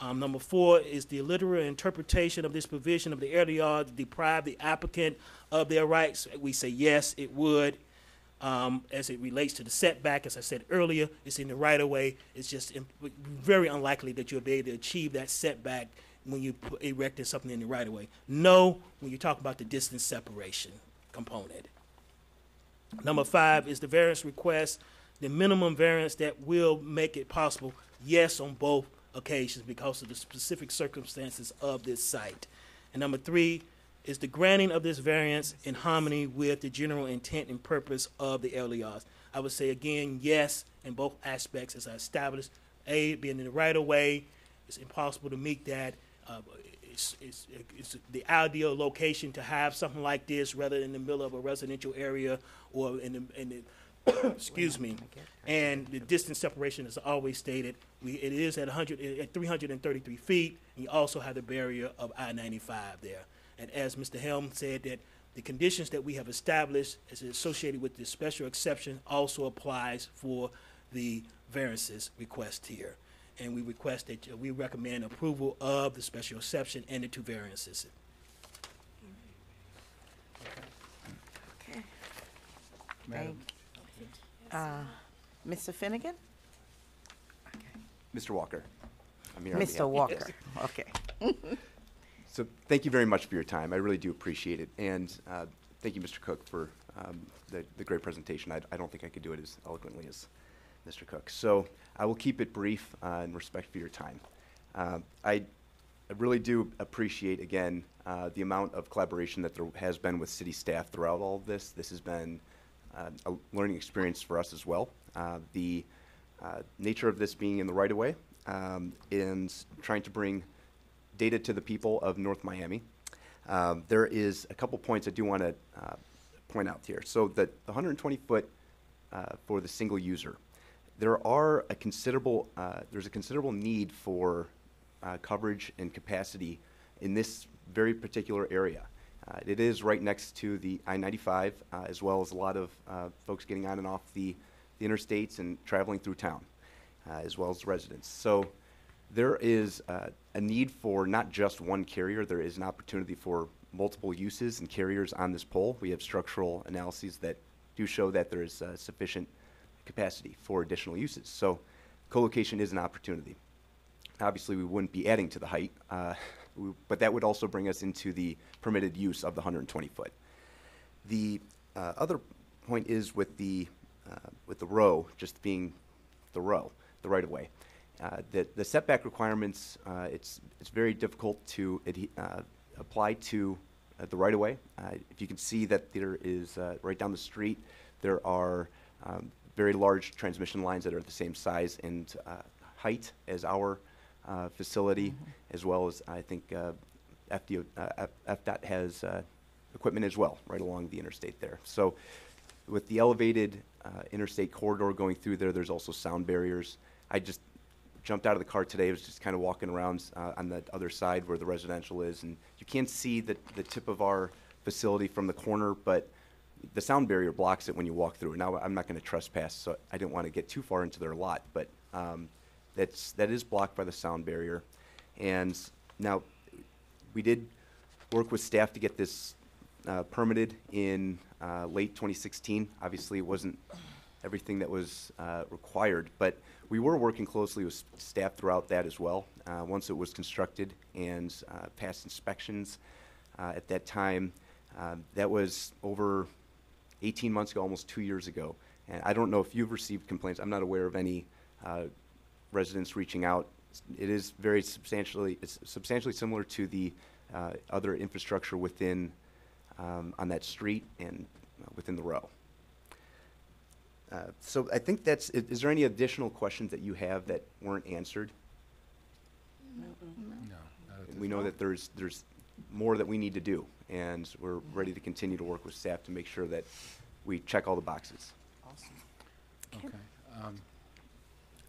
Number 4 is the illiterate interpretation of this provision of the area to deprive the applicant of their rights. We say yes, it would. As it relates to the setback, as I said earlier, it's in the right of way. It's just very unlikely that you'll be able to achieve that setback when you erecting something in the right of way. No, when you talk about the distance separation component. Number 5 is the variance request, the minimum variance that will make it possible. Yes, on both occasions because of the specific circumstances of this site. And number 3 is the granting of this variance in harmony with the general intent and purpose of the LDRs. I would say again, yes, in both aspects as I established. A, being in the right of way, it's impossible to meet that. It's the ideal location to have something like this rather than in the middle of a residential area or in the excuse me. And the distance separation is always stated. It is at 333 feet, and you also have the barrier of I-95 there. And as Mr. Helm said, that the conditions that we have established as associated with the special exception also applies for the variances request here. And we request that we recommend approval of the special exception and the 2 variances. Okay. Mr. Finnegan? Mr. Walker. I'm here on Mr. behalf- Walker, okay. So thank you very much for your time. I really do appreciate it. And thank you, Mr. Cook, for the great presentation. I don't think I could do it as eloquently as Mr. Cook. So I will keep it brief in respect for your time. I really do appreciate, again, the amount of collaboration that there has been with city staff throughout all of this. This has been a learning experience for us as well. The nature of this being in the right-of-way and trying to bring data to the people of North Miami. There is a couple points I do want to point out here. So the 120-foot for the single user, there's a considerable need for coverage and capacity in this very particular area. It is right next to the I-95, as well as a lot of folks getting on and off the interstates and traveling through town, as well as residents. So there is a need for not just one carrier. There is an opportunity for multiple uses and carriers on this pole. We have structural analyses that do show that there is sufficient capacity for additional uses. So co-location is an opportunity. Obviously, we wouldn't be adding to the height, but that would also bring us into the permitted use of the 120 foot. The other point is with the row, just being the row, the right-of-way. The setback requirements, it's very difficult to apply to the right-of-way. If you can see that there is, right down the street, there are very large transmission lines that are the same size and height as our facility, as well as I think FDOT has equipment as well, right along the interstate there. So with the elevated interstate corridor going through there, there's also sound barriers. I just jumped out of the car today, I was just kind of walking around on the other side where the residential is, and you can't see the tip of our facility from the corner, but the sound barrier blocks it when you walk through. Now, I'm not going to trespass, so I didn't want to get too far into their lot, but that is blocked by the sound barrier. And now, we did work with staff to get this permitted in late 2016. Obviously, it wasn't everything that was required, but we were working closely with staff throughout that as well. Once it was constructed and passed inspections at that time, that was over 18 months ago, almost 2 years ago. And I don't know if you've received complaints. I'm not aware of any residents reaching out. It is very substantially similar to the other infrastructure within on that street and within the row. So I think that's, is there any additional questions that you have that weren't answered? No. Not at this We know that there's more that we need to do, and we're ready to continue to work with staff to make sure that we check all the boxes. Okay.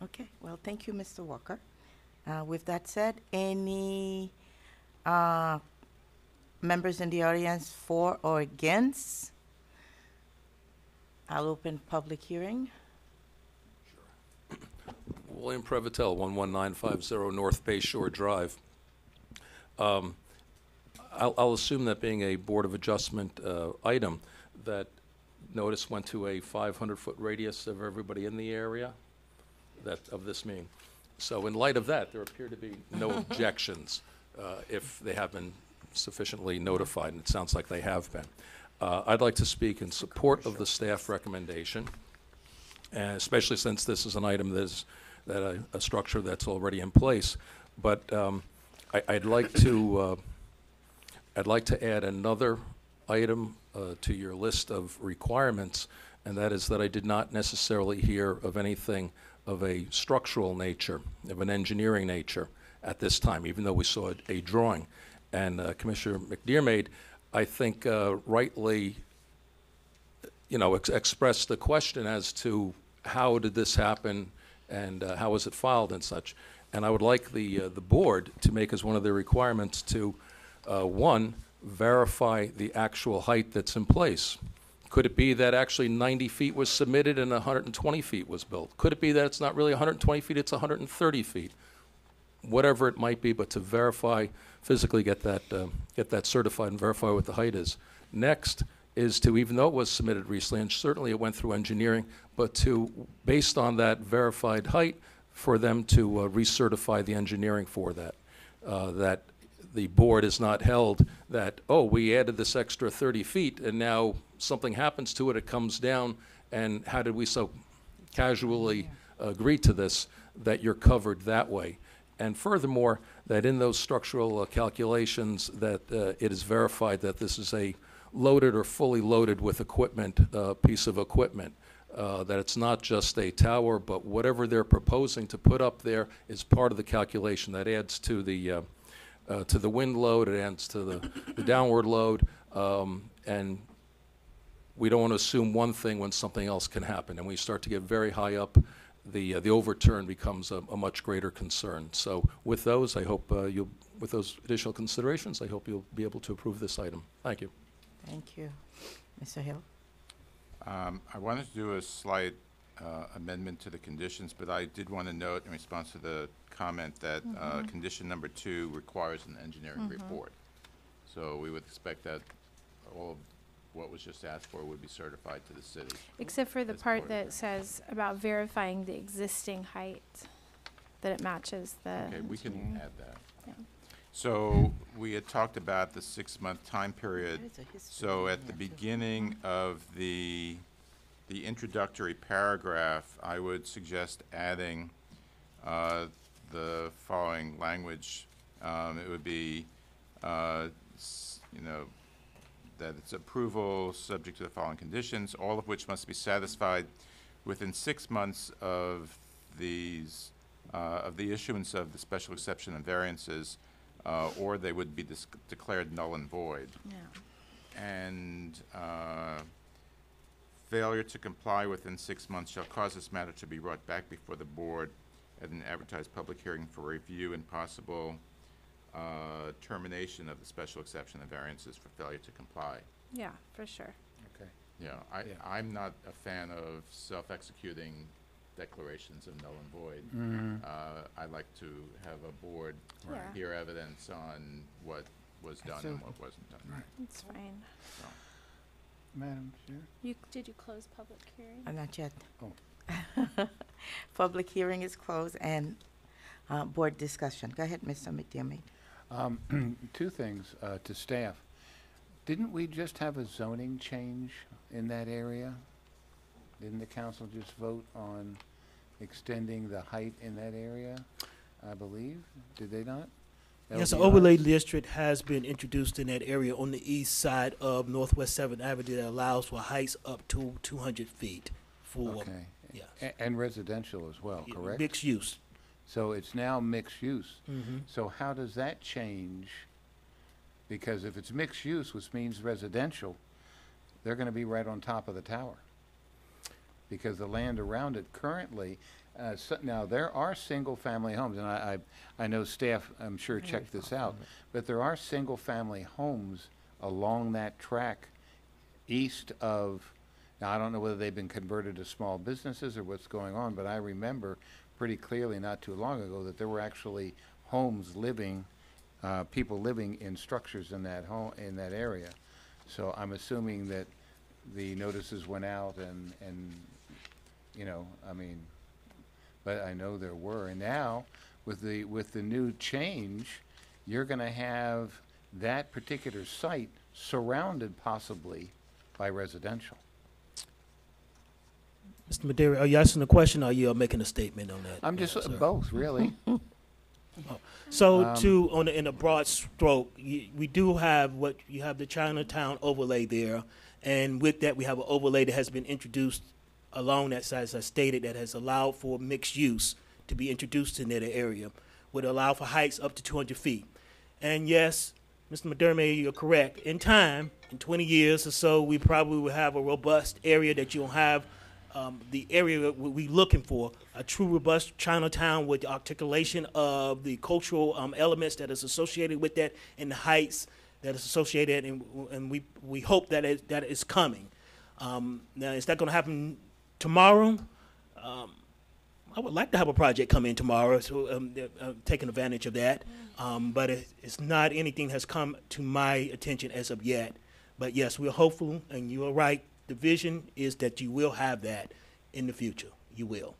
Okay, well, thank you, Mr. Walker. With that said, any members in the audience for or against? I'll open public hearing. William Prevotel, 11950 North Bay Shore Drive. I'll assume that being a Board of Adjustment item, that notice went to a 500-foot radius of everybody in the area of this meeting. So in light of that, there appear to be no objections if they have been sufficiently notified, and it sounds like they have been. I'd like to speak in support of the staff recommendation, and especially since this is an item that a structure that's already in place. But I'd like to add another item to your list of requirements, and that is that I did not necessarily hear of anything of a structural nature, of an engineering nature at this time, even though we saw a drawing. And Commissioner McDermott, I think rightly, expressed the question as to how did this happen and how was it filed and such. And I would like the board to make as one of their requirements to, one, verify the actual height that's in place. Could it be that actually 90 feet was submitted and 120 feet was built? Could it be that it's not really 120 feet, it's 130 feet? Whatever it might be, but to verify, physically get that certified and verify what the height is. Next is to, even though it was submitted recently, and certainly it went through engineering, but to, based on that verified height, for them to recertify the engineering for that. That the board is not held that, oh, we added this extra 30 feet and now something happens to it, it comes down, and how did we so casually agree to this, that you're covered that way. And furthermore, that in those structural calculations that it is verified that this is a loaded or fully loaded with equipment, piece of equipment, that it's not just a tower, but whatever they're proposing to put up there is part of the calculation that adds to the wind load, it adds to the downward load, and we don't want to assume one thing when something else can happen. And we start to get very high up, the overturn becomes a much greater concern. So with those, I hope with those additional considerations, I hope you'll be able to approve this item. Thank you. Thank you. Mr. Hill? I wanted to do a slight amendment to the conditions, but I did want to note in response to the comment that condition number 2 requires an engineering report. So we would expect that all of what was just asked for would be certified to the city. Except for the as part of that says about verifying the existing height, that it matches the Okay, we can engineering. add that. Yeah. So we had talked about the 6-month time period. There's a history So in at the there, too. beginning of the introductory paragraph, I would suggest adding the following language. It would be, you know, that it's approval subject to the following conditions, all of which must be satisfied within 6 months of these, of the issuance of the special exception and variances, or they would be declared null and void. Yeah. And failure to comply within 6 months shall cause this matter to be brought back before the board at an advertised public hearing for review and possible termination of the special exception and variances for failure to comply. Yeah, for sure. Okay. Yeah, I'm not a fan of self-executing declarations of null and void. I like to have a board Right. hear evidence on what was done and what wasn't done. It's fine. So, Madam Chair? Did you close public hearing? Not yet. Oh. Public hearing is closed and board discussion. Go ahead, Mr. McDermott. Two things to staff. Didn't we just have a zoning change in that area? Didn't the council just vote on extending the height in that area, I believe? Did they not? Yes, an LDRs? overlay district has been introduced in that area on the east side of Northwest 7th Avenue that allows for heights up to 200 feet for Okay. yes. And residential as well, correct? mixed use. So it's now mixed use. Mm-hmm. So how does that change? Because if it's mixed use, which means residential, they're gonna be right on top of the tower. Because the land around it currently, now there are single-family homes, and I know staff, I'm sure, checked this out, but there are single-family homes along that track east of, now I don't know whether they've been converted to small businesses or what's going on, but I remember pretty clearly not too long ago that there were actually homes living, people living in structures in that home, in that area. So I'm assuming that the notices went out and, you know, I mean, but I know there were. And now, with the new change, you're gonna have that particular site surrounded possibly by residential. Mr. Madeira, are you asking a question or are you making a statement on that? I'm just, sir? both, really. So in a broad stroke, we do have you have the Chinatown overlay there, and with that we have an overlay that has been introduced along that side, as I stated, that has allowed for mixed use to be introduced in that area, would allow for heights up to 200 feet. And yes, Mr. McDermott, you're correct. In time, in 20 years or so, we probably will have a robust area that you'll have the area that we're looking for, a true robust Chinatown with the articulation of the cultural elements that is associated with that and the heights that is associated, and we hope that is coming. Now, is that going to happen tomorrow? I would like to have a project come in tomorrow, so taking advantage of that. But it's not anything has come to my attention as of yet. But yes, we're hopeful, and you are right. The vision is that you will have that in the future. You will.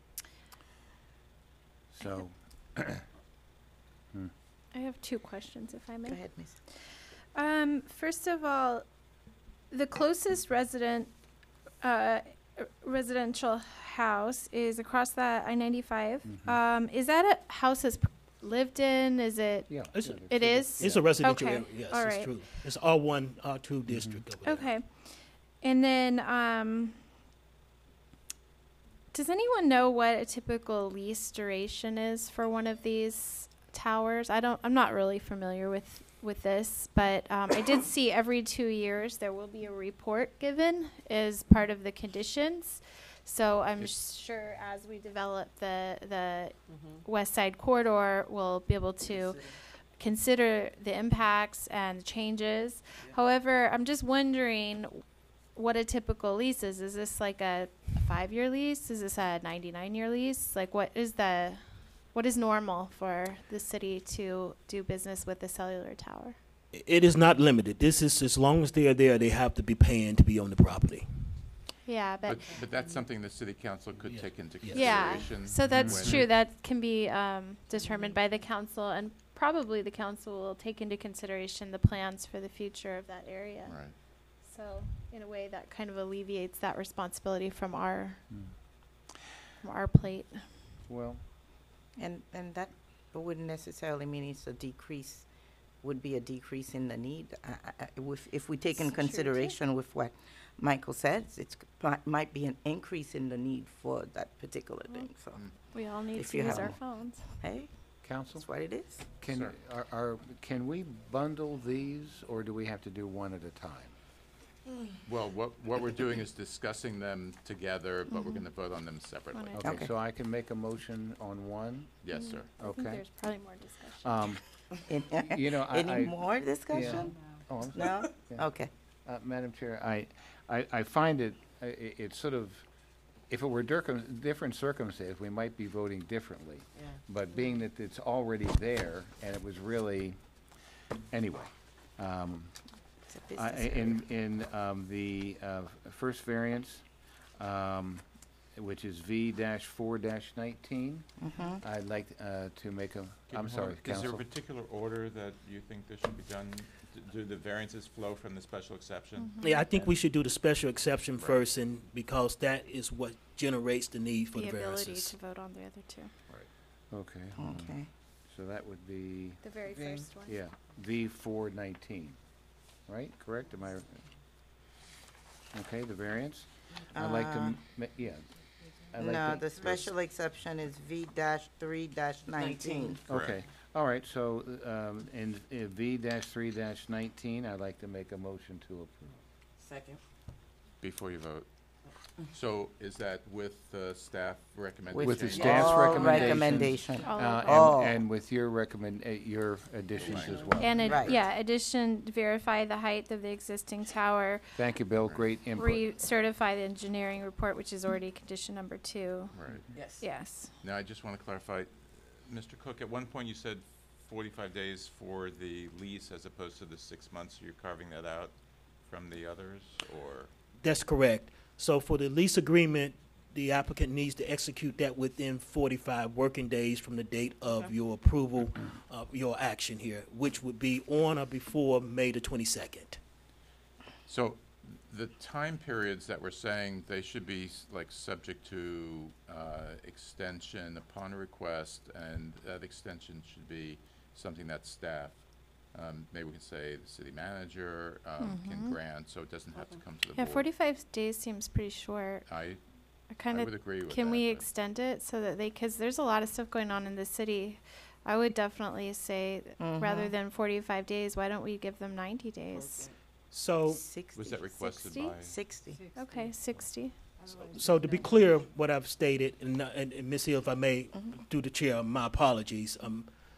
So, I have two questions, if I may. Go ahead, Miss. First of all, the closest residential house is across that I-95. Is that a house that's lived in? Is it? yeah. It is? It's a residential Okay. area. Yes, All it's right. true. It's R1, R2 district over there. Okay. And then, does anyone know what a typical lease duration is for one of these towers? I'm not really familiar with this, but I did see every 2 years there will be a report given as part of the conditions. So I'm sure as we develop the West Side Corridor, we'll be able to consider the impacts and changes. However, I'm just wondering what a typical lease is. Is this like a 5-year lease? Is this a 99-year lease? Like what is normal for the city to do business with the cellular tower? It is not limited. This is as long as they are there, they have to be paying to be on the property. Yeah, but But that's something the city council could Yeah. take into Yeah. yeah, consideration. so that's when- true. That can be determined by the council and probably the council will take into consideration the plans for the future of that area. Right. So in a way, that kind of alleviates that responsibility from our plate. Well, And that wouldn't necessarily mean it's a decrease, would be a decrease in the need. If we take in It's true, too. consideration with what Michael says, it might be an increase in the need for that particular thing, so, We all need If to you use have our one. phones. hey, council, that's what it is. can, can we bundle these, or do we have to do one at a time? Well, what we're doing is discussing them together, but we're going to vote on them separately. One at Okay, Okay. so I can make a motion on one? Yes, sir. I think Okay. there's probably more discussion. You know, Any more discussion? Oh, I'm sorry. No? Yeah. Okay. Madam Chair, I find it's sort of, if it were different circumstances, we might be voting differently. But being that it's already there, and it was really, anyway. It's a business area. In the first variance, which is V-4-19, I'd like to make a, I'm sorry, Is there a Counsel. particular order that you think this should be done? Do the variances flow from the special exception? Yeah, I think we should do the special exception first, and because that is what generates the need for The the ability variances. to vote on the other two. Okay, hold on. Okay. So that would be, The very Ving. first one. yeah, V-4-19, right? Correct? Am I? Okay, the variance? I'd like to, yeah. I'd like No, to- the special exception is V-3-19. Correct. Okay, all right, so, in V-3-19, I'd like to make a motion to approve. Second. Before you vote. So is that with the staff recommendation? With the staff's All recommendations. recommendation. All Uh, of Oh. And with your your additions as well. And, Right. yeah, addition, verify the height of the existing tower, Thank you, Bill, great input. re-certify the engineering report, which is already condition number 2. Right. Yes. Now, I just want to clarify, Mr. Cook, at one point you said 45 days for the lease as opposed to the 6 months. You're carving that out from the others, or? That's correct. So for the lease agreement, the applicant needs to execute that within 45 working days from the date of your approval of your action here, which would be on or before May the 22nd. So the time periods that we're saying, they should be like subject to extension upon request, and that extension should be something that staff, maybe we can say the city manager can grant, so it doesn't have to come to the Yeah, board. 45 days seems pretty short. I kind would of, agree with that. can we but- extend it so that because there's a lot of stuff going on in the city. I would definitely say, rather than 45 days, why don't we give them 90 days? So, 60. Was that requested 60? by? 60. Okay, 60. so to be clear, what I've stated, and Ms. Hill, if I may, through the chair, my apologies.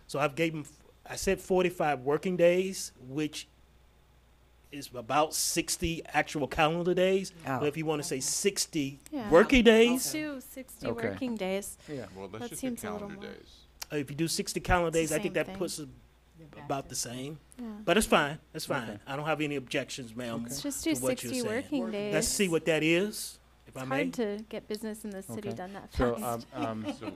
So I've gave them, I said 45 working days, which is about 60 actual calendar days. Oh. But if you want to say 60 Yeah. working days, Let's do 60 Okay. working days. Yeah, Well, That let's just do seems a little calendar more. days. if you do 60 calendar It's the days, I think same that thing. puts it about the same. Yeah. But it's fine. It's fine. Okay. I don't have any objections, ma'am. Let's just do to what you're 60 saying. working days. Let's see what that is, if I It's may. hard to get business in the city Okay. done that so, fast. So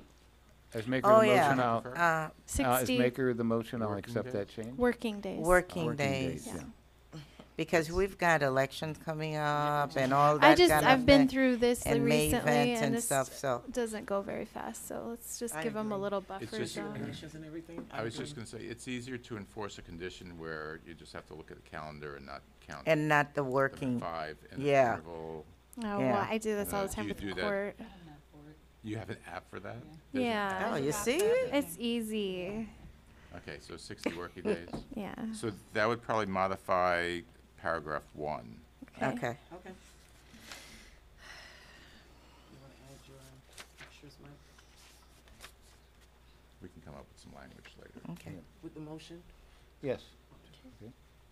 as maker Oh, of the motion, yeah. I'll, as 60 maker of the motion, I'll Working accept that days? change. working days. Working Working days. days, yeah. Because we've got elections coming up and all that kind of I've been thing, through this and May recently, events and and this stuff, so. doesn't go very fast. So let's just give them a little buffer just- zone. I was just gonna say, it's easier to enforce a condition where you just have to look at the calendar and not count And not the the working, 5 in the yeah. interval. Oh, well, Yeah. I do this all the time You with do the that. court. You have an app for that? Yeah. oh, you see? It's easy. Okay, so 60 working days. Yeah. So that would probably modify paragraph 1. Okay. We can come up with some language later. Okay, With the motion? Yes.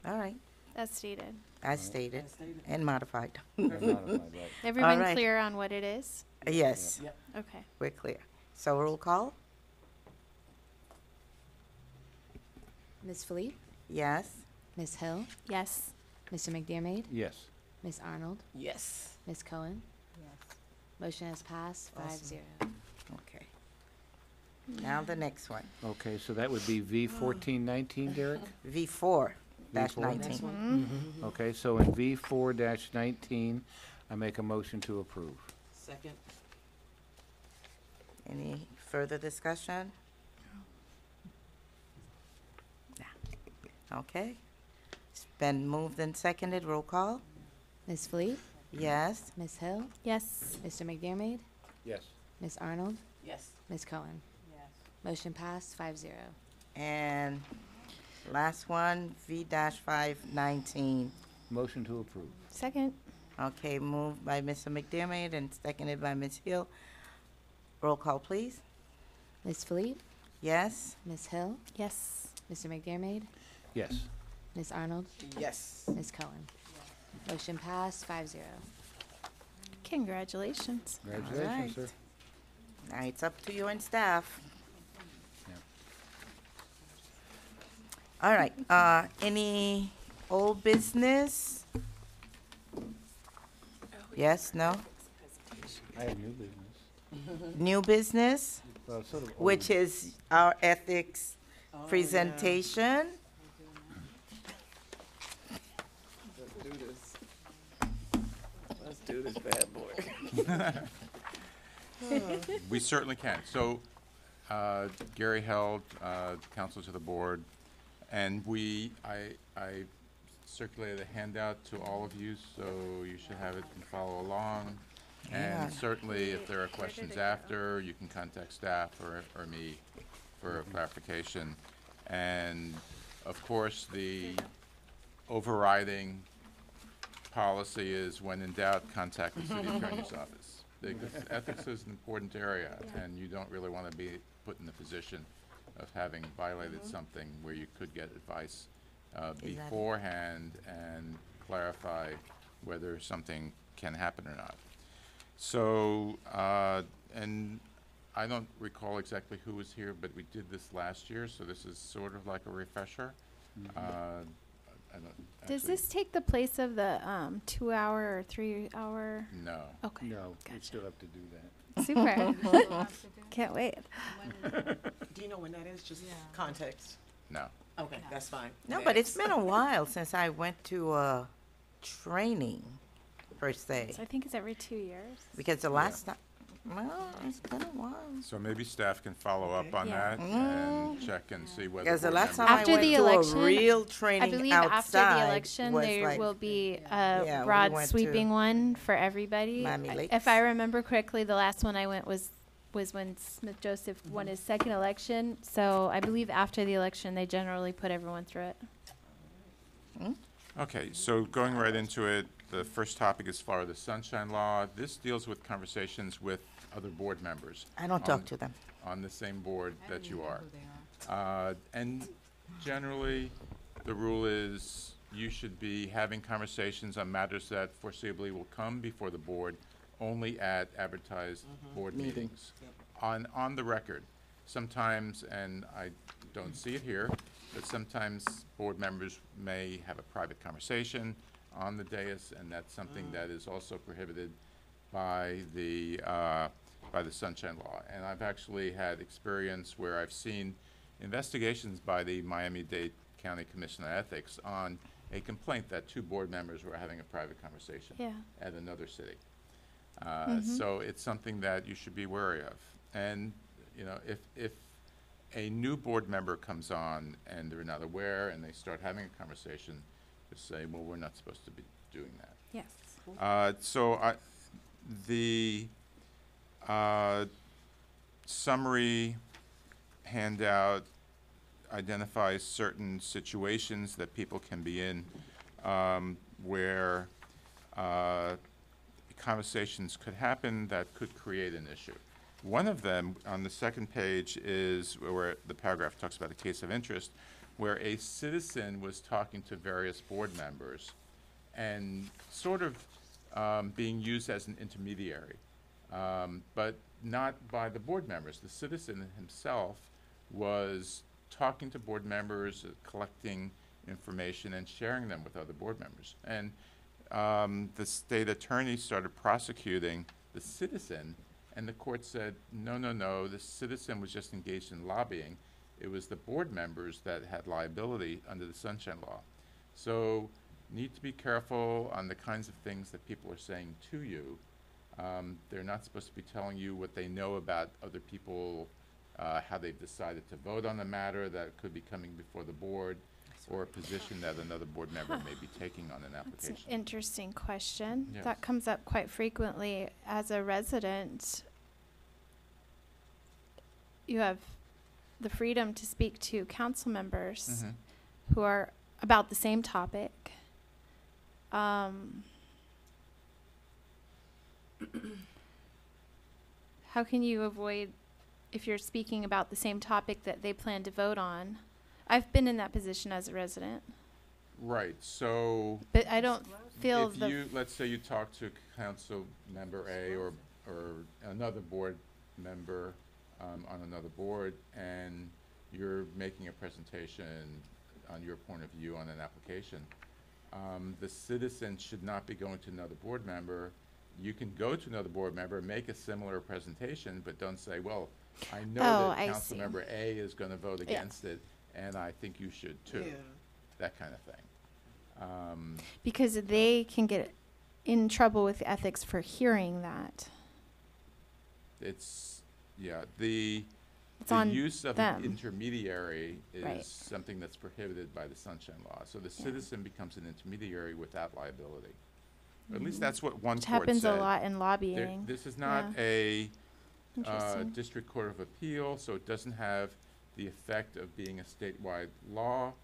all right, As stated. as stated As stated? and modified. Modified, right. Everyone right. clear on what it is? Yes, Yep. Okay. we're clear. So roll call? Ms. Philippe, Yes? Ms. Hill, Yes. Mr. McDermott, Yes. Ms. Arnold, Yes. Ms. Cohen. Motion has passed, 5-0. Okay. Now the next one, Okay, so that would be V 1419, Derek? V4-19. Okay, so in V 4-19, I make a motion to approve. Second. Any further discussion? Okay. It's been moved and seconded. Roll call? Ms. Philippe, Yes. Ms. Hill, Yes. Mr. McDermott, Yes. Ms. Arnold, Yes. Ms. Cohen. Yes. Motion passed 5-0. And last one, V-519. Motion to approve. Second. Okay, moved by Mr. McDermott and seconded by Ms. Hill. Roll call, please. Ms. Philippe, Yes. Ms. Hill, Yes. Mr. McDermott, Yes. Ms. Arnold, Yes. Ms. Cohen. Motion passed 5-0. Congratulations. Congratulations, sir. Alright. Now it's up to you and staff. Yeah. All right, any old business? Yes, no? I have new business. New business, Well, sort of which old. is our ethics presentation. Let's do this. Let's do this bad boy. We certainly can. So, Gary held counsel to the board, and I circulated a handout to all of you, so you should have it and follow along. Yeah. And certainly, if there are questions after, you can contact staff or me for clarification. And of course, the overriding policy is when in doubt, contact the city attorney's office. Because ethics is an important area, and you don't really want to be put in the position of having violated something where you could get advice beforehand and clarify whether something can happen or not. So, and I don't recall exactly who was here, but we did this last year, so this is sort of like a refresher. I don't Does actually- this take the place of the 2-hour or 3-hour? No. Okay. No, we Gotcha. still have to do that. Super. Can't wait. Do you know when that is? Just context. No. Okay, that's fine. No, but it's been a while since I went to a training, per se. So I think it's every 2 years. Because the last time, well, it's been a while. So maybe staff can follow up Okay. on Yeah. that and check and see whether. Because the board last time members- I After went the to election, a real I training believe outside after the election, was there like will be Yeah, a we broad went sweeping to one for everybody. Miami I- Lakes. If I remember correctly, the last one I went was when Smith Joseph won his second election. So I believe after the election, they generally put everyone through it. Okay, so going right into it, the first topic is Florida Sunshine Law. This deals with conversations with other board members I don't talk to them. on the same board that you are. And generally, the rule is you should be having conversations on matters that foreseeably will come before the board only at advertised board meetings. On the record, sometimes, and I don't see it here, but sometimes board members may have a private conversation on the dais, and that's something that is also prohibited by the Sunshine Law. And I've actually had experience where I've seen investigations by the Miami-Dade County Commission on Ethics on a complaint that two board members were having a private conversation Yeah. at another city. So it's something that you should be wary of. And, you know, if a new board member comes on and they're not aware and they start having a conversation, just say, well, we're not supposed to be doing that. Yes. The summary handout identifies certain situations that people can be in where conversations could happen that could create an issue. One of them on the second page is where the paragraph talks about a case of interest, where a citizen was talking to various board members and sort of being used as an intermediary, but not by the board members. The citizen himself was talking to board members, collecting information and sharing them with other board members. And the state attorney started prosecuting the citizen And the court said, no, no, no, the citizen was just engaged in lobbying. It was the board members that had liability under the Sunshine Law. So need to be careful on the kinds of things that people are saying to you. They're not supposed to be telling you what they know about other people, how they've decided to vote on the matter that could be coming before the board, or a position that another board member may be taking on an That's an application. interesting question. Yes. That comes up quite frequently. As a resident, you have the freedom to speak to council members Mhm. who are about the same topic. How can you avoid, if you're speaking about the same topic that they plan to vote on? I've been in that position as a resident, Right, so but I don't feel if the you, let's say you talk to council member A or another board member on another board, and you're making a presentation on your point of view on an application, the citizen should not be going to another board member. You can go to another board member, make a similar presentation, but don't say, well, I know Oh, that I council see. member A is gonna vote Yeah. against it, and I think you should too. Yeah. That kind of thing. because they can get in trouble with ethics for hearing that. It's, yeah, the It's on use of them. an intermediary Right. is something that's prohibited by the Sunshine Law. So the citizen becomes an intermediary without liability. Or at least that's what one Which court happens said. a lot in There- lobbying. This is not Yeah. a Interesting. district court of appeal, so it doesn't have the effect of being a statewide law.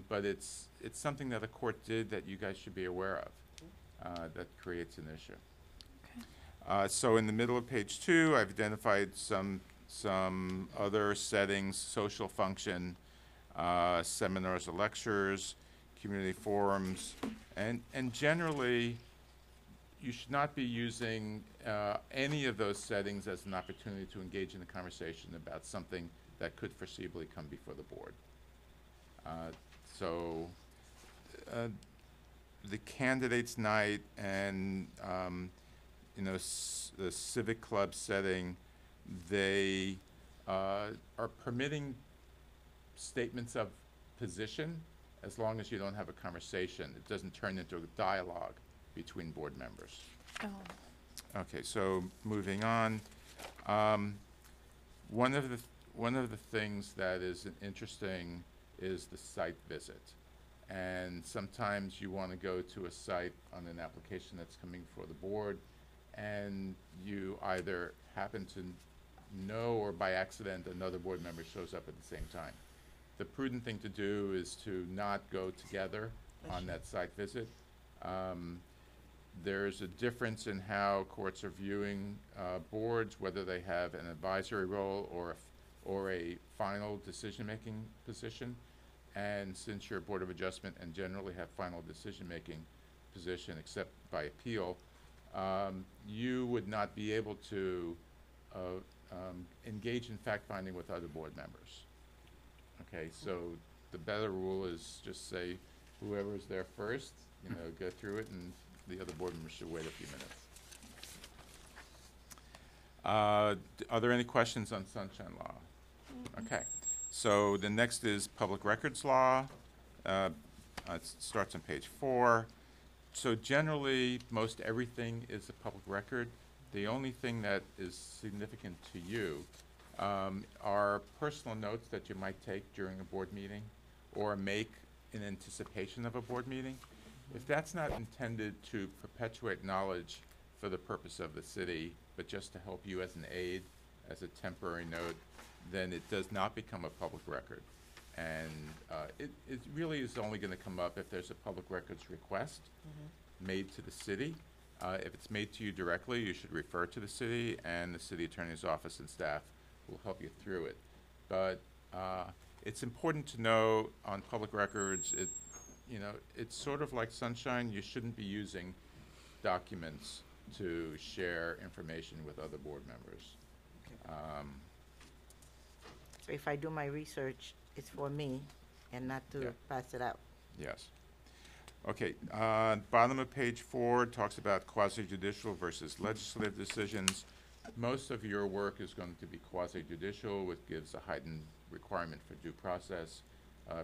But it's something that a court did that you guys should be aware of. That creates an issue. So in the middle of page 2, I've identified some other settings: social function, seminars or lectures, community forums, and generally, you should not be using any of those settings as an opportunity to engage in a conversation about something that could foreseeably come before the board. So the candidates' night and the civic club setting, they are permitting statements of position as long as you don't have a conversation. It doesn't turn into a dialogue between board members. Oh. Okay, so moving on. One of the things that is interesting is the site visit. And sometimes you want to go to a site on an application that's coming before the board, and you either happen to know or by accident another board member shows up at the same time. The prudent thing to do is to not go together on that site visit. There's a difference in how courts are viewing boards, whether they have an advisory role or a final decision-making position. And since you're a Board of Adjustment and generally have final decision-making position except by appeal, you would not be able to engage in fact-finding with other board members. Okay, so the better rule is just say whoever's there first, go through it, and the other board members should wait a few minutes. Are there any questions on Sunshine Law? Okay, so the next is Public Records Law. It starts on page 4. So generally, most everything is a public record. The only thing that is significant to you are personal notes that you might take during a board meeting or make in anticipation of a board meeting. If that's not intended to perpetuate knowledge for the purpose of the city, but just to help you as an aid, as a temporary note, then it does not become a public record. And it really is only going to come up if there's a public records request made to the city. If it's made to you directly, you should refer to the city, and the city attorney's office and staff will help you through it. But it's important to know on public records, it's sort of like Sunshine. You shouldn't be using documents to share information with other board members. So if I do my research, it's for me and not to Yeah. pass it out. Yes. Okay, bottom of page 4 talks about quasi-judicial versus legislative decisions. Most of your work is going to be quasi-judicial, which gives a heightened requirement for due process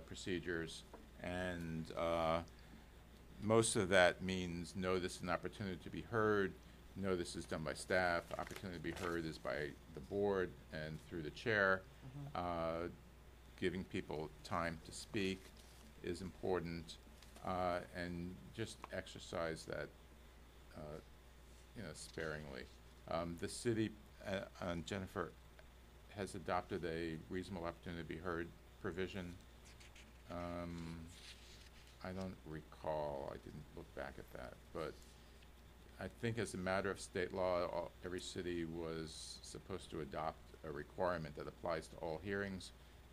procedures, and most of that means notice and opportunity to be heard. Notice is done by staff. Opportunity to be heard is by the board and through the chair. Giving people time to speak is important, and just exercise that, sparingly. The city, and Jennifer, has adopted a reasonable opportunity to be heard provision. I don't recall, I didn't look back at that, but I think as a matter of state law, every city was supposed to adopt a requirement that applies to all hearings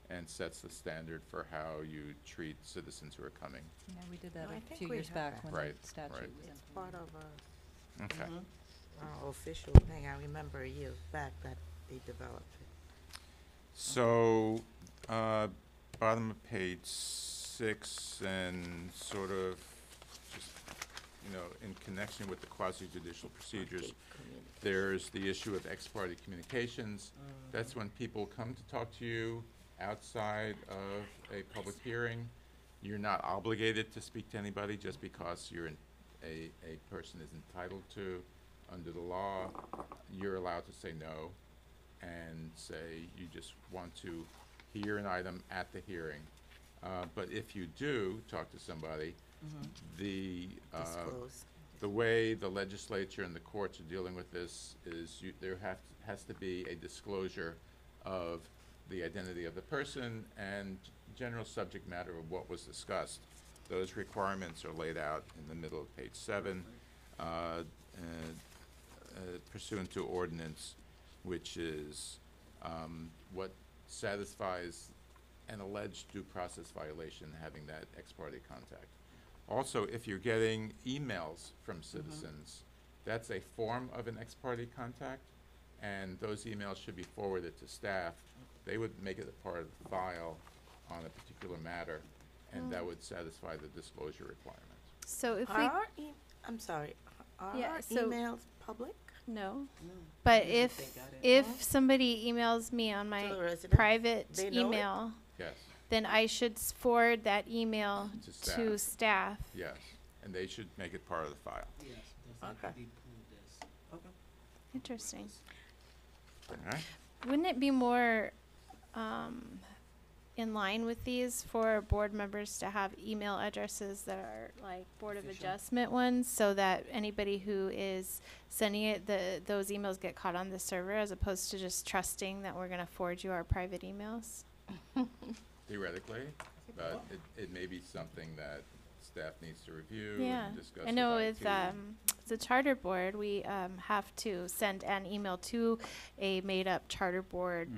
and sets the standard for how you treat citizens who are coming. Yeah, we did that No, I a think few we years have back that. when Right, the statute right. was It's implemented. part of Okay. our official thing. I remember a year back that they developed it. So, bottom of page 6, and sort of just, in connection with the quasi-judicial procedures, there's the issue of ex parte communications. That's when people come to talk to you outside of a public hearing. You're not obligated to speak to anybody just because a person is entitled to under the law. You're allowed to say no and say you just want to hear an item at the hearing. But if you do talk to somebody, Disclose. the way the legislature and the courts are dealing with this is there has to be a disclosure of the identity of the person and general subject matter of what was discussed. Those requirements are laid out in the middle of page 7, pursuant to ordinance, which is what satisfies an alleged due process violation, having that ex parte contact. Also, if you're getting emails from citizens, that's a form of an ex parte contact, and those emails should be forwarded to staff. They would make it a part of the file on a particular matter, and that would satisfy the disclosure requirement. So if we, I'm sorry, are Yeah, our so- emails public? no, but They if, got it. if somebody emails me on To my the resident? private They know it? email, Yes, then I should forward that email To to staff. yes, and they should make it part of the file. Okay. Interesting. All right? Wouldn't it be more in line with these for board members to have email addresses that are like Board of Adjustment ones, so that anybody who is sending it, those emails get caught on the server, as opposed to just trusting that we're gonna forward you our private emails? Theoretically, but it may be something that staff needs to review Yeah, and discuss. I know IT. with the charter board, we have to send an email to a made-up charter board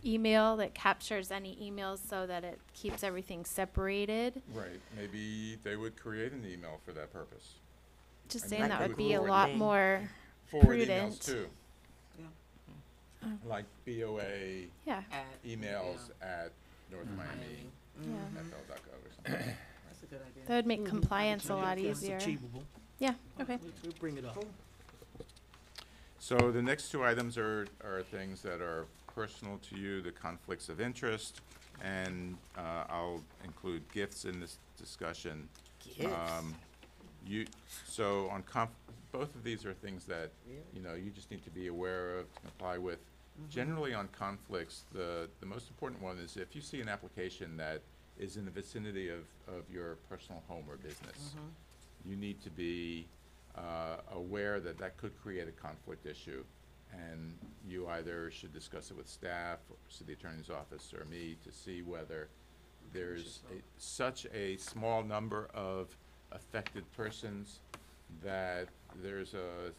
email that captures any emails so that it keeps everything separated. Right, maybe they would create an email for that purpose. Just And saying that that would would be a forward lot them. more Forward prudent. emails too. Like BOA Yeah, emails at Miami yeah. FL.gov or something. That's a good idea. That would make compliance a lot It's easier. achievable. Yeah, okay. We'll bring it up. So the next 2 items are things that are personal to you, the conflicts of interest, and I'll include gifts in this discussion. Gifts. So on both of these are things that, you just need to be aware of, to comply with. Generally on conflicts, the most important one is if you see an application that is in the vicinity of your personal home or business, you need to be aware that that could create a conflict issue. And you either should discuss it with staff, or city attorney's office, or me to see whether there's such a small number of affected persons that there's a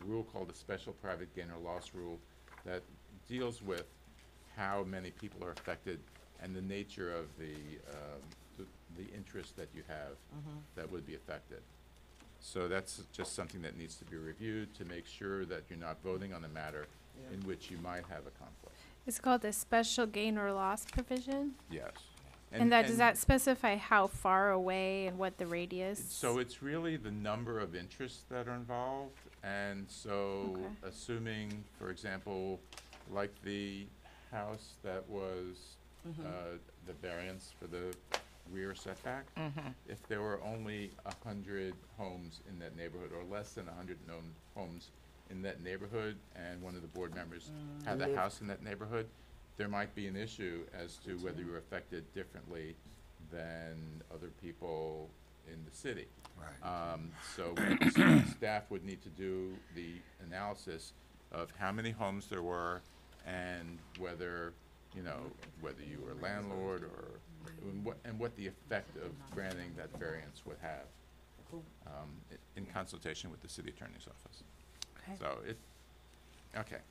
rule called the Special Private Gain or Loss Rule that deals with how many people are affected and the nature of the interest that you have that would be affected. So that's just something that needs to be reviewed to make sure that you're not voting on a matter in which you might have a conflict. It's called the special gain or loss provision. Yes. And that, does that specify how far away and what the radius? So it's really the number of interests that are involved And so, Okay. assuming, for example, like the house that was, the variance for the rear setback, if there were only 100 homes in that neighborhood, or less than 100 known homes in that neighborhood, and one of the board members had a Live. house in that neighborhood, there might be an issue as to whether you were affected differently than other people in the city. Right. So staff would need to do the analysis of how many homes there were and whether, you know, whether you were a landlord or, and what the effect of granting that variance would have, in consultation with the city attorney's office. Okay. So okay.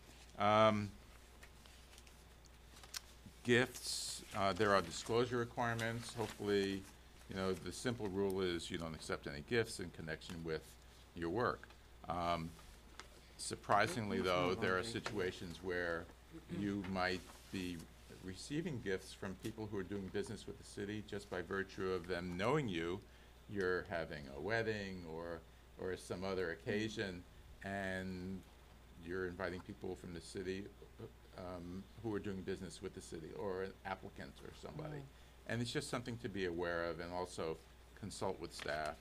Gifts, there are disclosure requirements. Hopefully, you know, the simple rule is you don't accept any gifts in connection with your work. Surprisingly, though, there are situations where you might be receiving gifts from people who are doing business with the city just by virtue of them knowing you. You're having a wedding or some other occasion, and you're inviting people from the city who are doing business with the city, or an applicant or somebody. And it's just something to be aware of, and also consult with staff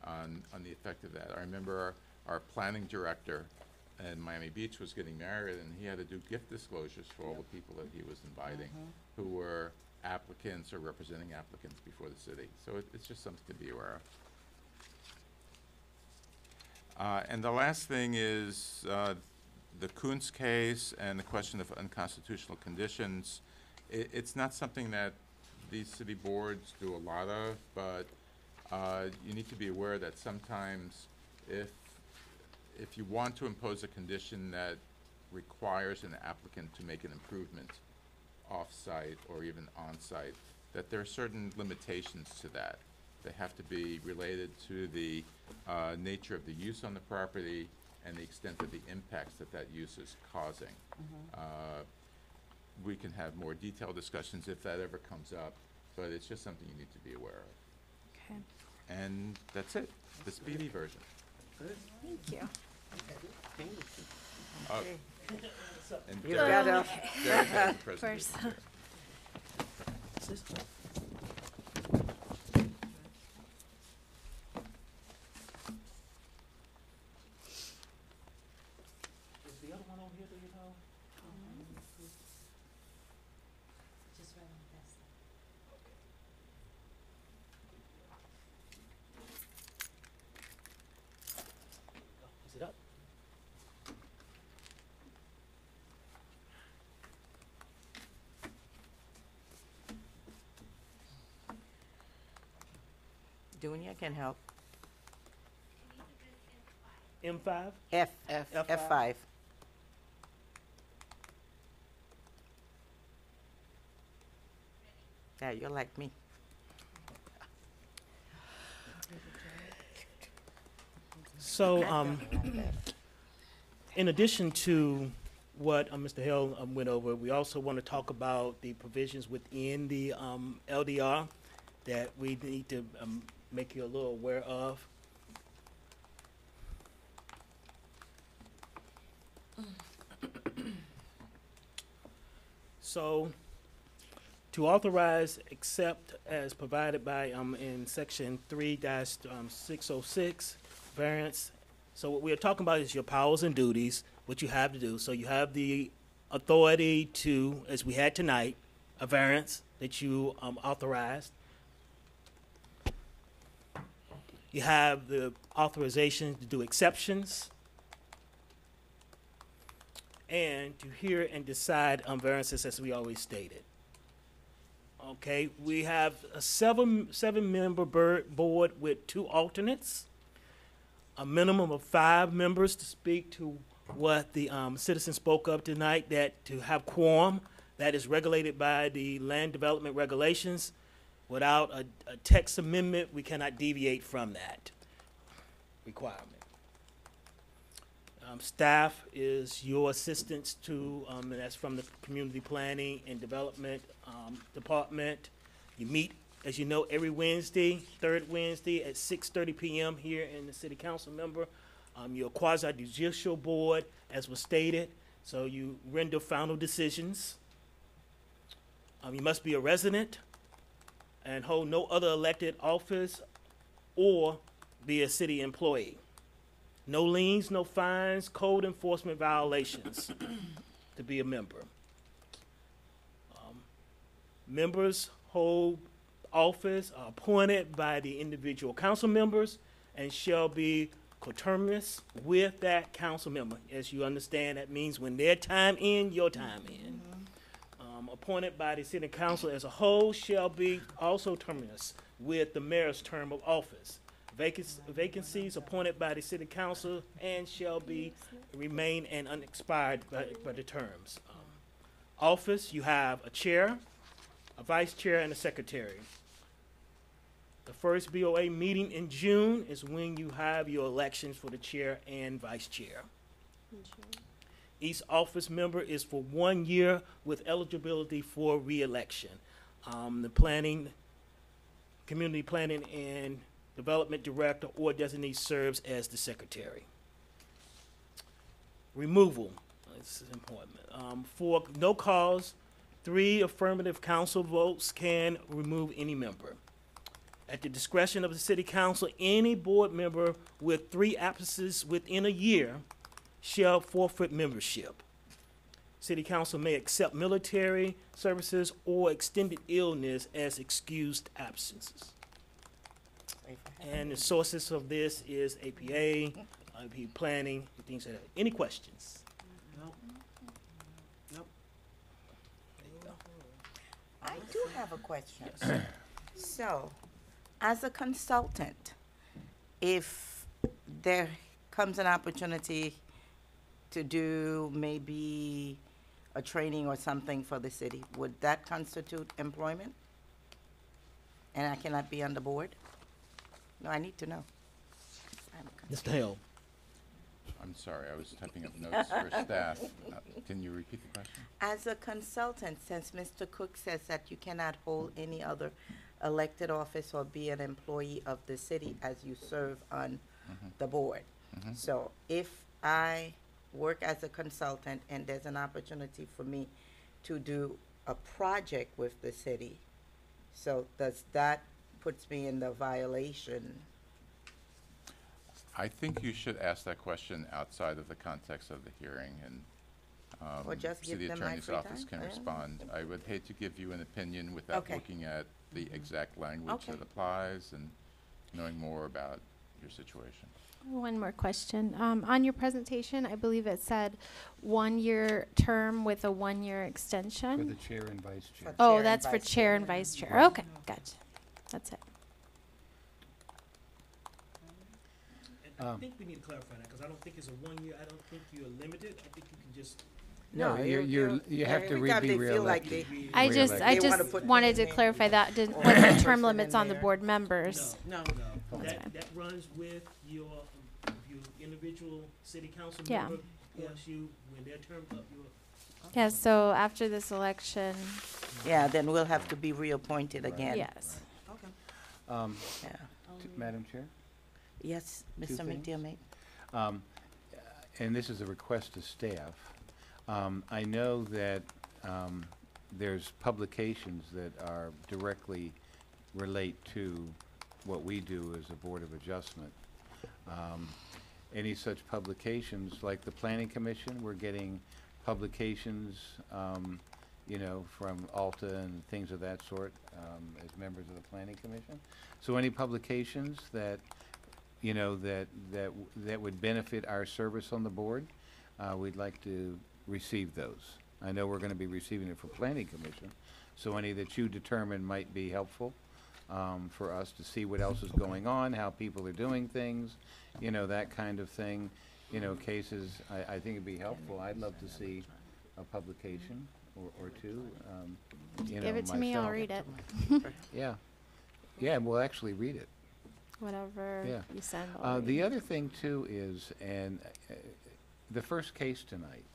on the effect of that. I remember our planning director in Miami Beach was getting married, and he had to do gift disclosures for all the people that he was inviting who were applicants or representing applicants before the city. So it's just something to be aware of. And the last thing is the Kuntz case and the question of unconstitutional conditions. It's not something that these city boards do a lot of, but you need to be aware that sometimes if you want to impose a condition that requires an applicant to make an improvement off-site or even on-site, that there are certain limitations to that. They have to be related to the nature of the use on the property and the extent of the impacts that that use is causing. We can have more detailed discussions if that ever comes up, but it's just something you need to be aware of. Okay. And that's it, the speedy version. Thank you. Oh, and You Derek- gotta, Derek has the Of presentation course. too. Is the other one on here, do you know? Is it up? Junior can help. M5? F5. F5. Yeah, you're like me. So, in addition to what Mr. Hill went over, we also want to talk about the provisions within the LDR that we need to make you a little aware of. So, to authorize, except as provided by, in section 3-606, variance. So what we are talking about is your powers and duties, what you have to do. So you have the authority to, as we had tonight, a variance that you authorized. You have the authorization to do exceptions and to hear and decide on variances as we always stated. Okay, we have a seven-member board with 2 alternates, a minimum of 5 members to speak to what the citizen spoke of tonight, that to have quorum, that is regulated by the land development regulations. Without a text amendment, we cannot deviate from that requirement. Staff is your assistance to, and that's from the Community Planning and Development Department. You meet, as you know, every Wednesday, third Wednesday at 6:30 p.m. here in the City Council member Your quasi-judicial board, as was stated, so you render final decisions. You must be a resident and hold no other elected office or be a city employee. No liens, no fines, code enforcement violations to be a member. Members hold office are appointed by the individual council members and shall be coterminous with that council member. As you understand, that means when their time in, your time in. Appointed by the city council as a whole shall be also terminus with the mayor's term of office. Vacancies appointed by the city council and shall be remain and unexpired by the terms. Office, you have a chair, a vice chair, and a secretary. The first BOA meeting in June is when you have your elections for the chair and vice chair. Each office member is for 1 year with eligibility for re-election. The community planning and development director or designee serves as the secretary. Removal, this is important. For no cause, 3 affirmative council votes can remove any member. At the discretion of the city council, any board member with 3 absences within a year shall forfeit membership. City council may accept military services or extended illness as excused absences. And the sources of this is APA, IP planning, and things like that. Any questions? Nope. Nope. There you go. I do have a question. So, as a consultant, if there comes an opportunity to do maybe a training or something for the city, would that constitute employment? And I cannot be on the board? No, I need to know. Mr. Hale. I'm sorry, I was typing up notes for staff. Can you repeat the question? As a consultant, since Mr. Cook says that you cannot hold any other elected office or be an employee of the city as you serve on the board. So if I work as a consultant and there's an opportunity for me to do a project with the city, so does that puts me in the violation? I think you should ask that question outside of the context of the hearing, and Or just give city them my attorney's free office time? can I don't know. respond. I would hate to give you an opinion without Okay. looking at the exact language Okay. that applies and knowing more about your situation. One more question. On your presentation, I believe it said 1-year term with a 1-year For extension. the chair and vice chair. For Oh, chair and that's for vice chair chair. and vice chair. Okay, gotcha. That's it. And I think we need to clarify that, because I don't think it's a 1 year, I don't think you're limited, I think you can just. No, you have to every time be they feel like reelected. I just, Re-elected. I They wanna just put wanted me to in there. clarify that, didn't, Or what are the person term limits in on the there. board members? No. That runs with your individual city council Yeah. member, plus you, when their term up, you're. Yeah, so after this election, Yeah, then we'll have to be reappointed Right. again. yes. Okay. Yeah. Madam Chair? Yes, Two Mr. things. McDermott? And this is a request to staff. I know that there's publications that are directly relate to what we do as a Board of Adjustment. Any such publications, like the Planning Commission, we're getting publications, you know, from Alta and things of that sort, as members of the Planning Commission. So any publications that, you know, that would benefit our service on the board, we'd like to receive those. I know we're gonna be receiving it for Planning Commission, so any that you determine might be helpful, for us to see what else is going on, how people are doing things, you know, that kind of thing. You know, cases, I think it'd be helpful. I'd love to see a publication or two, you know, Give it to me, I'll myself. read it. Yeah, yeah, and we'll actually read it. Whatever Yeah. you send, I'll The read. other thing too is, and the first case tonight,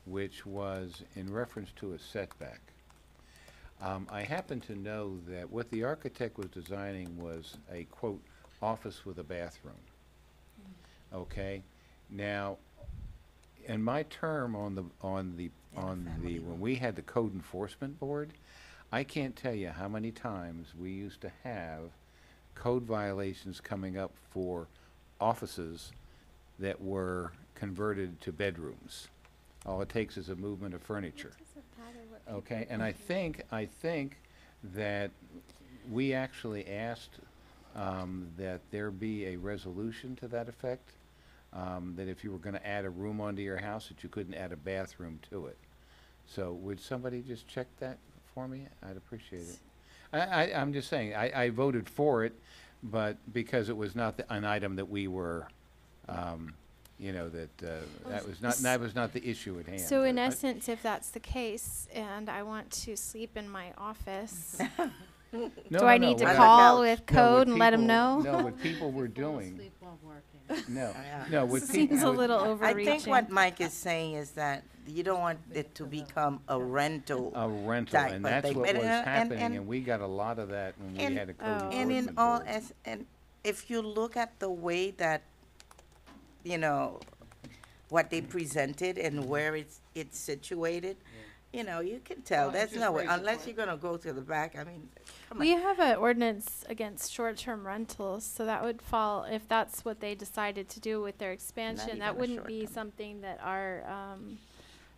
which was in reference to a setback, I happen to know that what the architect was designing was a, quote, office with a bathroom. okay? Now, in my term when we had the code enforcement board, I can't tell you how many times we used to have code violations coming up for offices that were converted to bedrooms. All it takes is a movement of furniture. Okay, and I think that we actually asked that there be a resolution to that effect, that if you were gonna add a room onto your house, that you couldn't add a bathroom to it. So would somebody just check that for me? I'd appreciate it. I'm just saying, I voted for it, but because it was not an item that we were, that was not the issue at hand. So in but- essence, if that's the case, and I want to sleep in my office, No, do no, I no, need to what I- call No, with No, what code and let them people- know? No, what people were doing, no, Yeah. no, what people. Seems a what- little I overreaching. think what Mike is saying is that you don't want it to become a rental. A rental, type and of that's thing. what And, was happening, and- and we got a lot of that when we and- had a code Oh. enforcement And in all, board. and if you look at the way that, what they presented and where it's situated, you can tell, Well, there's just no way, raise the unless point. you're gonna go to the back, I mean, come on. We have an ordinance against short-term rentals, so that would fall, if that's what they decided to do with their expansion, even that a wouldn't be short-term. something that our,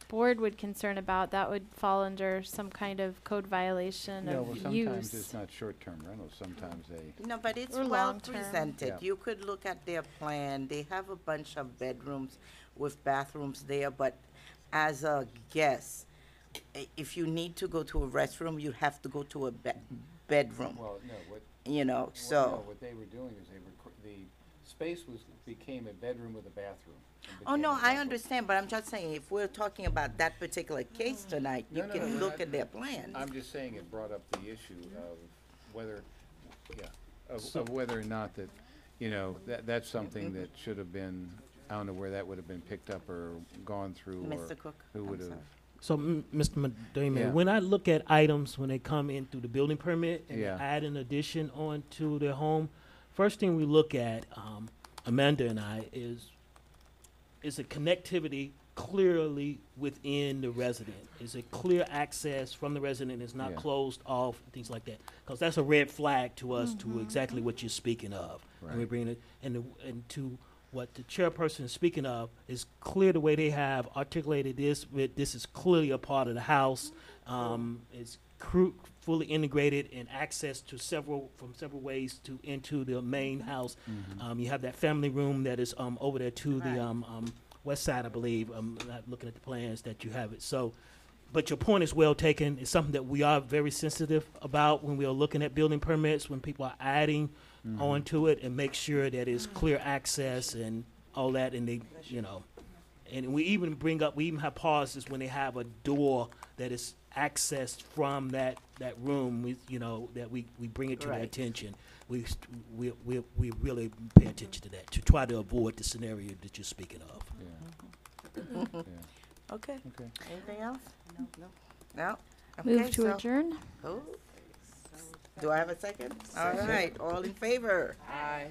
board would concern about. That would fall under some kind of code violation No, of well, sometimes use. it's not short-term rentals, sometimes they, No, but it's Or well long-term. presented. Yeah. You could look at their plan. They have a bunch of bedrooms with bathrooms there, but as a guest, if you need to go to a restroom, you have to go to a bedroom, well, no, what, so. what they were doing is the space became a bedroom with a bathroom. It Oh, became no, a I bathroom. understand, but I'm just saying, if we're talking about that particular case tonight, you No, no, can no, look I- at their plans. I'm just saying it brought up the issue of whether, So- of whether or not that, that's something that should have been, I don't know where that would have been picked up or gone through, or Mr. Cook, who I'm would have. sorry. So, Mr. Medema, Yeah. when I look at items when they come in through the building permit and Yeah. add an addition onto their home, first thing we look at, Amanda and I, is a connectivity clearly within the resident? Is it clear access from the resident? It's not Yeah. closed off, things like that? Because that's a red flag to us to exactly what you're speaking of. And we Right. bring it, and to what the chairperson is speaking of is clear the way they have articulated this. This is clearly a part of the house. It's fully integrated and access to several ways into the main house. You have that family room that is over there to the west side, I believe. Not looking at the plans that you have it. So, but your point is well taken. It's something that we are very sensitive about when we are looking at building permits, when people are adding onto it, and make sure that it's clear access and all that. And they, and we even have pauses when they have a door that is accessed from that room. That we bring it to their Right. attention. We really pay attention to that to try to avoid the scenario that you're speaking of. Yeah. Okay, Okay. anything else? No? Move Okay, to so- adjourn? Oh. Do I have a second? All right, all in favor? Aye.